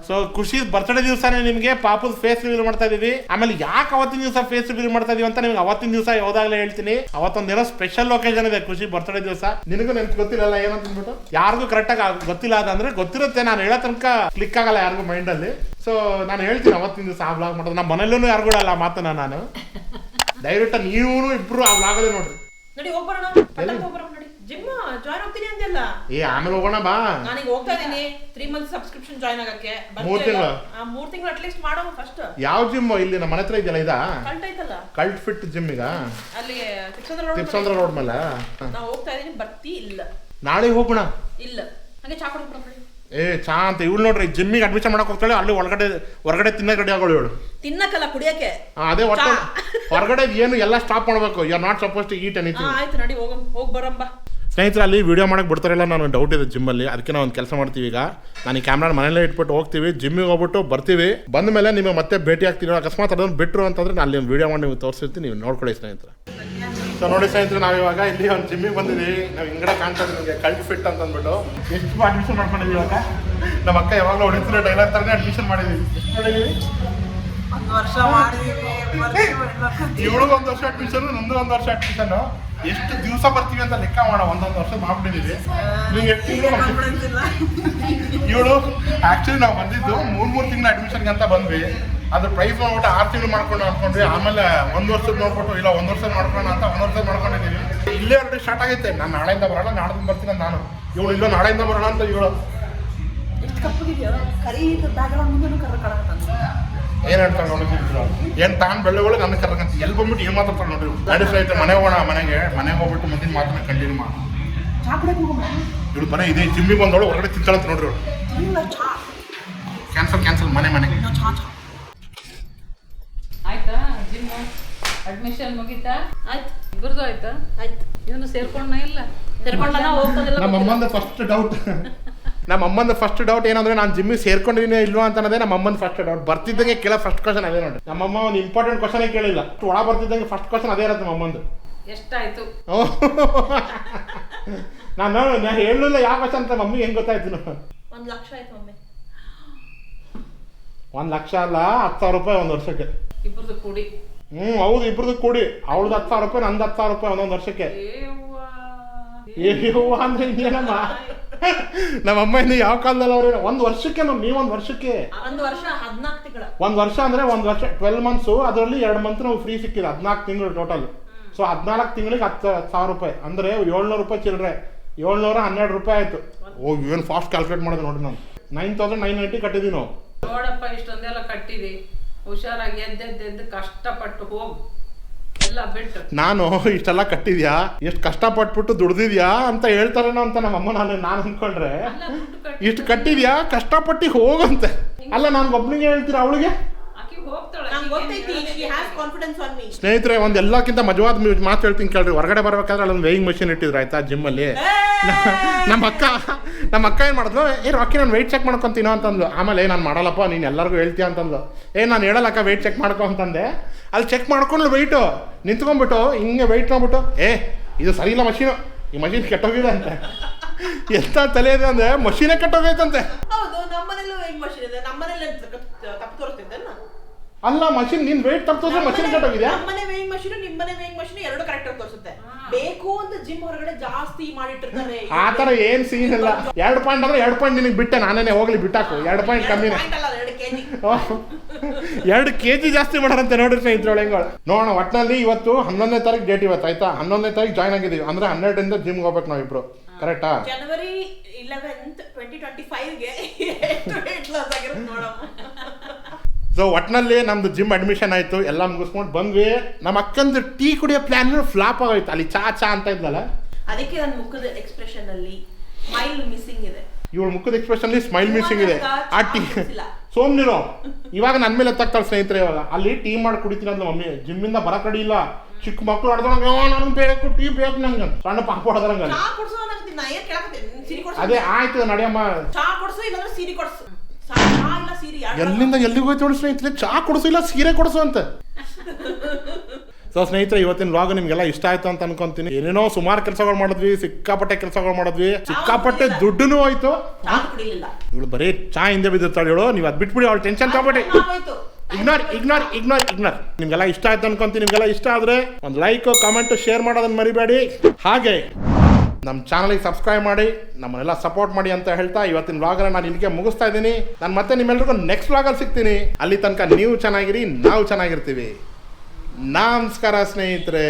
ಸೊ ಖುಷಿ ಬರ್ತ್ಡೇ ದಿವಸನೇ ನಿಮಗೆ ಪಾಪುದು ಫೇಸ್ ರಿವೀಲ್ ಮಾಡ್ತಾ ಇದೀವಿ. ಆಮೇಲೆ ಯಾಕೆ ಅವತ್ತಿನ ದಿವಸ ಫೇಸ್ ರಿವೀಲ್ ಮಾಡ್ತಾ ಇದೀವಿ ಅಂತ ನಿಮ್ಗೆ ಅವತ್ತಿನ ದಿವಸ ಯಾವ್ದಾಗ್ಲೇ ಹೇಳ್ತೀನಿ. ಅವತ್ತೊಂದೇನೋ ಸ್ಪೆಷಲ್ ಒಕೇಶನ್ ಇದೆ ಖುಷಿ ಬರ್ತ್ಡೇ ದಿವಸ. ನಿನಗೂ ನೆನ್ಪು ಗೊತ್ತಿಲ್ಲ ಏನಂತ ಅಂದ್ಬಿಟ್ಟು. ಯಾರಿಗೂ ಕರೆಕ್ಟಾಗಿ ಗೊತ್ತಿಲ್ಲ ಅದಂದ್ರೆ ಗೊತ್ತಿರುತ್ತೆ. ನಾನು ಹೇಳೋ ತನಕ ಕ್ಲಿಕ್ ಆಗಲ್ಲ ಯಾರಿಗೂ ಮೈಂಡ್ ಅಲ್ಲಿ. ಸೊ ನಾನು ಹೇಳ್ತೀನಿ ಅವತ್ತಿನ ದಿವಸ ಆ ಬ್ಲಾಗ್ ಮಾಡೋದು. ನಮ್ಮ ಮನೇಲೂ ಯಾರಿಗೂ ಅಲ್ಲ ಮಾತನ್ನ ನಾನು. ದಯವಿಟ್ಟು ನೀವು ಇಬ್ರು ಆ ಬ್ಲಾಗಲ್ಲಿ ನೋಡ್ರಿ. ಜಿಮ್ ಜಾಯ್ನ್ ಆಗ್ತೀನಿ ಅಂತೆಲ್ಲ. ಆಮೇಲೆ ಹೋಗೋಣ ಬಾ. ನಾನೀಗ ಹೋಗ್ತಾ ಇದೀನಿ 3 months ಸಬ್ಸ್ಕ್ರಿಪ್ಷನ್ ಜಾಯ್ನ್ ಆಗಕ್ಕೆ. 3 ತಿಂಗಳು 3 ತಿಂಗಳು ಅಟ್ಲೀಸ್ಟ್ ಮಾಡೋಣ ಫಸ್ಟ್. ಯಾವ ಜಿಮ್? ಇಲ್ಲಿ ನಮ್ಮ ಮನೆ ಹತ್ರ ಇದೆಯಲ್ಲ, ಇದಾ ಕಲ್ಟ್ ಐತಲ್ಲ, ಕಲ್ಟ್ ಫಿಟ್ ಜಿಮ್. ಈಗ ಅಲ್ಲಿ ತಿಪ್ಸಂದ್ರ ರೋಡ್ ಮೇಲೆ ನಾ ಹೋಗ್ತಾ ಇದೀನಿ. ಬರ್ತಿ ಇಲ್ಲ? ನಾಳೆ ಹೋಗೋಣ. ಇಲ್ಲ ಹಂಗೆ ಚಾ ಕೊಡ್ಬಿಡೋಣ. ಚಾ ಅಂತ ಇವಳು ನೋಡ್ರಿ, ಜಿಮ್ಮಿಗೆ ಅಡ್ಮಿಷನ್ ಮಾಡಕ್ ಹೋಗ್ತಾಳೆ. ಅಲ್ಲಿ ಹೊರಗಡೆ ತಿನ್ನಕ್ ರೆಡಿ ಆಗೋಳು ಇವಳು. ತಿನ್ನಕ್ಕಲ್ಲ, ಕುಡಿಯಕ್ಕೆ. ಅದೇ ಒಟ್ಟು ಹೊರಗಡೆ ಏನು ಎಲ್ಲ ಸ್ಟಾಪ್ ಮಾಡ್ಬೇಕು. You are not supposed to eat anything. ಆಯ್ತು ನಡಿ ಹೋಗ್ ಬರಂಬ. ಸ್ನೇಹಿತರೆ, ಅಲ್ಲಿ ವಿಡಿಯೋ ಮಾಡಕ್ಕೆ ಬಿಡ್ತಾರಿಲ್ಲ, ನಾನು ಡೌಟ್ ಇದೆ ಜಿಮ್ಮಲ್ಲಿ. ಅದಕ್ಕೆ ನಾವು ಒಂದು ಕೆಲಸ ಮಾಡ್ತೀವಿ. ಈಗ ನಾನು ಈ ಕ್ಯಾಮ್ರಾ ಮನೇಲೇ ಇಟ್ಬಿಟ್ಟು ಹೋಗ್ತೀವಿ, ಜಿಮ್ಮಿಗೆ ಹೋಗ್ಬಿಟ್ಟು ಬರ್ತೀವಿ. ಬಂದ ಮೇಲೆ ನಿಮಗೆ ಮತ್ತೆ ಭೇಟಿ ಆಗ್ತೀವಿ. ಅಕಸ್ಮಾತ್ ಅದನ್ನು ಬಿಟ್ಟರು ಅಂತಂದ್ರೆ ನಾನು ಅಲ್ಲಿ ಒಂದು ವಿಡಿಯೋ ಮಾಡಿ ನಿಮ್ಗೆ ತೋರಿಸಿರ್ತೀನಿ, ನೀವು ನೋಡ್ಕೊಳ್ಳಿ ಸ್ನೇಹಿತರೆ. ಸೊ ನೋಡಿ ಸ್ನೇಹಿತರೆ, ನಾವಿವಾಗ ಇಲ್ಲಿ ಒಂದು ಜಿಮ್ಮಿಗೆ ಬಂದಿದ್ದೀವಿ. ನಾವು ಹಿಂಗಡೆ ಕಾಣ್ತಾ ನಿಮಗೆ ಕಲ್ಟ್ ಫಿಟ್ ಅಂತ ಅಂದ್ಬಿಟ್ಟು. ಎಷ್ಟು ಅಡ್ಮಿಷನ್ ಮಾಡ್ಕೊಂಡಿದ್ದೀವಿ ಇವಾಗ. ನಮ್ಮ ಅಕ್ಕ ಯಾವಾಗಲೂ ಹೊಡಿತಿರೋ ಡೈಲಾಗ್ ಥರನೇ ಅಡ್ಮಿಷನ್ ಮಾಡಿದ್ದೀವಿ. ಎಷ್ಟು ಮಾಡಿದ್ದೀವಿ? 1 ವರ್ಷ ಮಾಡಿದ್ದೀವಿ. ಇವಳಿಗೆ 1 ವರ್ಷ ಅಡ್ಮಿಷನ್, ನಂದು 1 ವರ್ಷ ಅಡ್ಮಿಷನ್. ಎಷ್ಟು ದಿವಸ ಬರ್ತೀವಿ ಅಂತ ಲೆಕ್ಕ ಮಾಡೋ. 1 ವರ್ಷ ಮಾಡ್ಬಿಟ್ಟಿದ್ದೀವಿ. ನಿಮ್ಗೆ ಎಷ್ಟು ತಿಂಗಳು? ಇವಳು ಆ್ಯಕ್ಚುಲಿ ನಾವು ಬಂದಿದ್ದು 3 ತಿಂಗಳ ಅಡ್ಮಿಷನ್ಗೆ ಅಂತ ಬಂದ್ವಿ. ಅದ್ರ ಪ್ರೈಸ್ ನೋಡ್ಬಿಟ್ಟು 6 ತಿಂಗಳು ಮಾಡ್ಕೊಂಡು ಅನ್ಕೊಂಡ್ವಿ. ಆಮೇಲೆ 1 ವರ್ಷದ ನೋಡ್ಬಿಟ್ಟು ಇಲ್ಲ 1 ವರ್ಷ ಮಾಡ್ಕೊಳ್ಳೋಣ ಅಂತ 1 ವರ್ಷ ಮಾಡ್ಕೊಂಡಿದ್ದೀವಿ. ಇಲ್ಲೇ ಆಲ್ರೆಡಿ ಸ್ಟಾರ್ಟ್ ಆಗೈತೆ. ನಾನು ನಾಳೆಯಿಂದ ಬರೋಣ, ನಾಡ್ದು ಬರ್ತೀನಿ ಅಂತ ನಾನು. ಇವಳು ಇಲ್ಲ ನಾಳೆಯಿಂದ ಬರೋಣ ಅಂತ ಇವಳು. ಏನ್ ಹೇಳ್ತಾಳೆ ನೋಡಿದ್ರು, ಏನ್ ತಾನು ಬೆಳ್ಳುಗಳು ನನ್ನ ಕರ್ಕಂತ ಎಲ್ಲಿ ಬಂದ್ಬಿಟ್ಟು ಏನ್ ಮಾತಾಡ್ತಾಳೆ ನೋಡ್ರಿ. ಗಾಡಿ ಸಹಿತ ಮನೆ ಹೋಗೋಣ. ಮನೆಗೆ ಹೋಗ್ಬಿಟ್ಟು ಮುಂದಿನ ಮಾತನ್ನ ಕಂಟಿನ್ಯೂ ಮಾಡೋಣ. ಚಾ ಕುಡಿಯಕ್ಕೆ ಹೋಗಮ್ಮ. ಇವಳು ಮನೆ ಇದೆ, ಜಿಮ್ಮಿಗೆ ಬಂದವಳು ಹೊರಗಡೆ ತಿಂತಾಳಂತ ನೋಡ್ರಿ ಅವಳು. ಕ್ಯಾನ್ಸಲ್ ಮನೆ. ಆಯ್ತಾ ಜಿಮ್ ಅಡ್ಮಿಷನ್ ಮುಗೀತಾ? ಆಯ್ತು ಇಬ್ಬರದು ಆಯ್ತಾ? ಆಯ್ತು. ಇವನು ಸೇರ್ಕೊಂಡ ಇಲ್ಲ? ಸೇರ್ಕೊಂಡ ಹೋಗ್ತದಿಲ್ಲ. ನಮ್ಮ ಅಮ್ಮಂದು ಫಸ್ಟ್ ಡೌಟ್ ಏನಂದ್ರೆ ನಾನು ಜಿಮ್ಮಿಗೆ ಸೇರ್ಕೊಂಡಿದ್ದೀನಿ ಇಲ್ವಾ ಅಂತ ಅನ್ನೋದೇ ನಮ್ಮ ಅಮ್ಮನ ಫಸ್ಟ್ ಡೌಟ್. ಬರ್ತಿದ್ದಂಗೆ ಕೇಳೋ ಫಸ್ಟ್ ಕ್ವಶನ್ ಅದೇ ನೋಡಿ. ನಮ್ಮಮ್ಮ ಒಂದು ಇಂಪಾರ್ಟೆಂಟ್ ಕ್ವಶನ್ ಕೇಳಿಲ್ಲ, ಒಳ ಬರ್ತಿದ್ದಂಗೆ ಫಸ್ಟ್ ಕ್ವಶನ್ ಅದೇ ಇರುತ್ತೆ ನಮ್ಮ ಅಮ್ಮಂದು. ಎಷ್ಟಾಯ್ತು? ನಾನು ಹೇಳಲಿಲ್ಲ ಯಾವ ಕ್ವಶನ್ ಅಂತ ಮಮ್ಮಿಗೆ ಹೆಂಗೆ ಗೊತ್ತಾಯ್ತು? 1 ಲಕ್ಷ ಆಯ್ತು ಮಮ್ಮಿ. 1 ಲಕ್ಷ ಅಲ್ಲ, 10,000 ರೂಪಾಯಿ ಒಂದು ವರ್ಷಕ್ಕೆ. ಇಬ್ಬರದು ಕೂಡಿ? ಹೌದು, ಇಬ್ರದ್ದು ಕೂಡಿ. ಅವಳದು 10,000 ರೂಪಾಯಿ, ನಂದು 10,000 ರೂಪಾಯಿ ಒಂದೊಂದು ವರ್ಷಕ್ಕೆ. ಅಂದ್ರೆ ಇನ್ನೇನಮ್ಮ, ನಮ್ಮಮ್ಮ ಇನ್ನು ಯಾವ ಕಾಲದಲ್ಲಿ ಅವ್ರು 1 ವರ್ಷಕ್ಕೆ ನೀವು 1 ವರ್ಷಕ್ಕೆ 1 ವರ್ಷ 14 ತಿಂಗಳ. 1 ವರ್ಷ ಅಂದ್ರೆ 1 ವರ್ಷ 12 ಮಂತ್ಸು, ಅದರಲ್ಲಿ 2 ಮಂತ್ ನಾವು ಫ್ರೀ ಸಿಕ್ಕಿದೆ. 14 ತಿಂಗಳು ಟೋಟಲ್. ಸೊ 14 ತಿಂಗಳಿಗೆ 10,000 ರೂಪಾಯಿ ಅಂದ್ರೆ 700 ರೂಪಾಯಿ ಚಿಲ್ಲರೆ. 712 ರೂಪಾಯಿ ಆಯ್ತು. ಏನು ಫಾಸ್ಟ್ ಕ್ಯಾಲ್ಕುಲೇಟ್ ಮಾಡೋದು ನೋಡಿ. ನಾನು 9,990 ಕಟ್ಟಿದ್ದೀವಿ ನಾವು. ನೋಡಪ್ಪ, ಇಷ್ಟೊಂದೆಲ್ಲ ಕಟ್ಟಿದಿ, ಹುಷಾರಾಗಿ ಎದ್ದೆದ್ದು ಕಷ್ಟಪಟ್ಟು ಹೋಗು, ಎಲ್ಲ ಬಿಟ್ಟು. ನಾನು ಇಷ್ಟೆಲ್ಲ ಕಟ್ಟಿದ್ಯಾ, ಎಷ್ಟು ಕಷ್ಟಪಟ್ಬಿಟ್ಟು ದುಡ್ದಿದ್ಯಾ ಅಂತ ಹೇಳ್ತಾರೇನೋ ಅಂತ ನಮ್ಮಮ್ಮ ನಾನು ಅನ್ಕೊಂಡ್ರೆ, ಇಷ್ಟು ಕಟ್ಟಿದ್ಯಾ ಕಷ್ಟಪಟ್ಟು ಹೋಗಂತೆ. ಅಲ್ಲ, ನಾನು ಒಬ್ನಿಗೆ ಹೇಳ್ತೀರಾ ಅವಳಿಗೆ? ನಂಗೆ ಗೊತ್ತೈತಿ, she has confidence on me. ಸ್ನೇಹಿತರೆ, ಒಂದು ಎಲ್ಲಕ್ಕಿಂತ ಮಜವಾದ ಮಾತು ಹೇಳ್ತೀನಿ ಕೇಳ್ರಿ. ಹೊರಗಡೆ ಬರ್ಬೇಕಾದ್ರೆ ಅಲ್ಲೊಂದು ವೇಯಿಂಗ್ ಮಷಿನ್ ಇಟ್ಟಿದ್ರು ಆಯ್ತಾ ಜಿಮ್ಮಲ್ಲಿ. ನಮ್ಮ ಅಕ್ಕ ಏನು ಮಾಡಿದ್ಲು, ರಾಕಿ ನಾನು ವೆಯ್ಟ್ ಚೆಕ್ ಮಾಡ್ಕೊತೀನೋ ಅಂತಂದ್ಲು. ಆಮೇಲೆ ನಾನು ಮಾಡಲ್ಲಪ್ಪ, ನೀನು ಎಲ್ಲರಿಗೂ ಹೇಳ್ತೀಯ ಅಂತಂದ್ಲು. ನಾನು ಹೇಳಲ್ಲಕ್ಕ ವೆಯ್ಟ್ ಚೆಕ್ ಮಾಡ್ಕೊ ಅಂತಂದೆ. ಅಲ್ಲಿ ಚೆಕ್ ಮಾಡ್ಕೊಂಡು ವೆಯ್ಟು ನಿಂತ್ಕೊಂಡ್ಬಿಟ್ಟು ಹಿಂಗೆ ವೆಯ್ಟ್ ನೋಡ್ಬಿಟ್ಟು, ಇದು ಸರಿ ಇಲ್ಲ ಮಷೀನು, ಈ ಮಷೀನ್ ಕೆಟ್ಟೋಗಿದೆ ಅಂತ. ಎಂತ ತಲೆ ಇದೆ ಅಂದ್ರೆ ಮಷೀನೇ ಕೆಟ್ಟೋಗೈತಂತೆ. ಹೌದು, ನಮ್ಮನೇಲೂ ವೇಯಿಂಗ್ ಮಷೀನ್ ಇದೆ. ನಮ್ಮನೇಲಿ ತಪ್ಪು ತೋರಿಸ್ತಿದ್ದೆ. ಅಲ್ಲ, ಮಷೀನ್ ನೀನ್ ವೆಯ್ಟ್ ತಪ್ಪಿದ್ರೆ ಮಷೀನ್ ಕೆಟ್ಟೋಗಿದ್ಯಾ? ನಮ್ಮನೆ ವೇಯಿಂಗ್ ಮಷೀನ್, ನಿಮ್ಮನೆ ವೇಯಿಂಗ್ ಮಷೀನ್ ಎರಡು ಕರೆಕ್ಟ್ ಆಗಿ ತೋರಿಸುತ್ತೆ. ಬೇಕು ಅಂತ ಜಿಮ್ ಹೊರಗಡೆ ಜಾಸ್ತಿ ಮಾಡಿಟ್ಟಿರ್ತಾರೆ. ಆ ತರ ಏನ್ ಸೀನ್ ಇಲ್ಲ. 2 ಪಾಯಿಂಟ್ ಅಂದ್ರೆ 2 ಪಾಯಿಂಟ್ ನಿನಗೆ ಬಿಟ್ಟೆ, ನಾನೇನೆ ಹೋಗ್ಲಿ ಬಿಟ್ಟಾಕು. 2 ಪಾಯಿಂಟ್ ಕಮ್ಮಿನೇ. 2 kg ಜಾಸ್ತಿ ಮಾಡಾರಂತೆ ನೋಡ್ರಿ ಸ್ನೇಹಿತರೆ. ನೋಡೋಣ. ಒಟ್ಟಿನಲ್ಲಿ ಇವತ್ತು 11ನೇ ತಾರೀಕು ಡೇಟ್. ಇವತ್ತು ಆಯ್ತಾ, 11ನೇ ತಾರೀಕು ಜಾಯ್ನ್ ಆಗಿದ್ದೀವಿ. ಅಂದ್ರೆ 12ರಿಂದ ಜಿಮ್ಗೆ ಹೋಗ್ಬೇಕು ನಾವಿಬ್ರು. ಕರೆಕ್ಟಾ? ಜನವರಿ 11th 2025ಗೆ ವೇಟ್ ಲಾಸ್ ಆಗಿರೋದು ನೋಡಮ್ಮ. ಸೊ ಒಟ್ಟಿನಲ್ಲಿ ನಮ್ದು ಜಿಮ್ ಅಡ್ಮಿಷನ್ ಆಯ್ತು, ಎಲ್ಲ ಮುಗಿಸ್ಕೊಂಡು ಬಂದ್ವಿ. ನಮ್ಮ ಅಕ್ಕಂದು ಟೀ ಕುಡಿಯೋ ಪ್ಲಾನ್ ಫ್ಲಾಪ್ ಆಗೋಯ್ತು. ಅಲ್ಲಿ ಚಾ ಅಂತ ಇದ್ಲಲ್ಲ, ಅದಕ್ಕೆ ನನ್ನ ಮುಖದ ಎಕ್ಸ್ಪ್ರೆಷನ್ ಅಲ್ಲಿ ಸ್ಮೈಲ್ ಮಿಸ್ಸಿಂಗ್ ಇದೆ. ಇವಳು ಮುಖದ ಎಕ್ಸ್ಪ್ರೆಷನ್ ಅಲ್ಲಿ ಸ್ಮೈಲ್ ಮಿಸ್ಸಿಂಗ್ ಇದೆ. ಆ ಟೀ ಸೋಮ್ನಿರೋ ಇವಾಗ ನನ್ನ ಮೇಲೆ ಎತ್ತಾಗ್ತಾಳೆ ಸ್ನೇಹಿತರೆ. ಇವಾಗ ಅಲ್ಲಿ ಟೀ ಮಾಡಿ ಕುಡಿತೀನಿ ಅಂತ ಮಮ್ಮಿ. ಜಿಮ್ಮಿಂದ ಬರ ಕಡಿ ಇಲ್ಲ. ಚಿಕ್ಕ ಮಕ್ಕಳು ಹೊಡೆದಂಗ ನನಗೆ ಬೇಕು ಟೀ ಬೇಕು ನಂಗೆ. ಸಣ್ಣ ಪಾಪ ಹೊಡೆದಂಗ ಅದೇ ಆಯ್ತು ನಡಿಯಮ್ಮ. ಚಾ ಕೊಡ್ಸು ಇಲ್ಲಾಂದ್ರೆ ಸೀರೆ ಕೊಡ್ಸು. ಎಲ್ಲಿಂದ ಎಲ್ಲಿಗೆ ಹೋಯ್ತು ನೋಡಿ ಸ್ನೇಹಿತರೆ. ಚಾ ಕೊಡಿಸು ಇಲ್ಲ ಸೀರೆ ಕೊಡಿಸು ಅಂತ. ಸೊ ಸ್ನೇಹಿತರೆ, ಇವತ್ತಿನ ವ್ಲಾಗ್ ನಿಮ್ಗೆಲ್ಲ ಇಷ್ಟ ಆಯ್ತು ಅಂತ ಅನ್ಕೊಂತೀನಿ. ಏನೇನೋ ಸುಮಾರು ಕೆಲಸಗಳು ಮಾಡಿದ್ವಿ, ಸಿಕ್ಕಾಪಟ್ಟೆ ಕೆಲಸಗಳು ಮಾಡಿದ್ವಿ, ಸಿಕ್ಕಾಪಟ್ಟೆ ದುಡ್ಡು ಹೋಯ್ತು. ಇವಳು ಬರೀ ಚಾ ಹಿಂದೆ ಬಿದ್ದಿರ್ತಾಳೆ ಇವಳು. ನೀವು ಅದು ಬಿಟ್ಬಿಡಿ, ಅವಳು ಟೆನ್ಷನ್ ತಗೊಬೇಡಿ. ಇಗ್ನೋರ್. ನಿಮ್ಗೆಲ್ಲ ಇಷ್ಟ ಆಯ್ತು ಅನ್ಕೊಂತೀನಿ. ನಿಮ್ಗೆಲ್ಲ ಇಷ್ಟ ಆದ್ರೆ ಒಂದು ಲೈಕ್, ಕಾಮೆಂಟ್, ಶೇರ್ ಮಾಡೋದನ್ನ ಮರಿಬೇಡಿ. ಹಾಗೆ ನಮ್ಮ ಚಾನಲ್ಗೆ ಸಬ್ಸ್ಕ್ರೈಬ್ ಮಾಡಿ ನಮ್ಮನ್ನೆಲ್ಲ ಸಪೋರ್ಟ್ ಮಾಡಿ ಅಂತ ಹೇಳ್ತಾ ಇವತ್ತಿನ ವ್ಲಾಗನ್ನ ನಾನು ಇಲ್ಲಿಗೆ ಮುಗಿಸ್ತಾ ಇದ್ದೀನಿ. ನಾನು ಮತ್ತೆ ನಿಮ್ಮೆಲ್ರಿಗೂ ನೆಕ್ಸ್ಟ್ ವ್ಲಾಗಲ್ಲಿ ಸಿಗ್ತೀನಿ. ಅಲ್ಲಿ ತನಕ ನೀವು ಚೆನ್ನಾಗಿರಿ, ನಾವು ಚೆನ್ನಾಗಿರ್ತೀವಿ. ನಮಸ್ಕಾರ ಸ್ನೇಹಿತರೆ.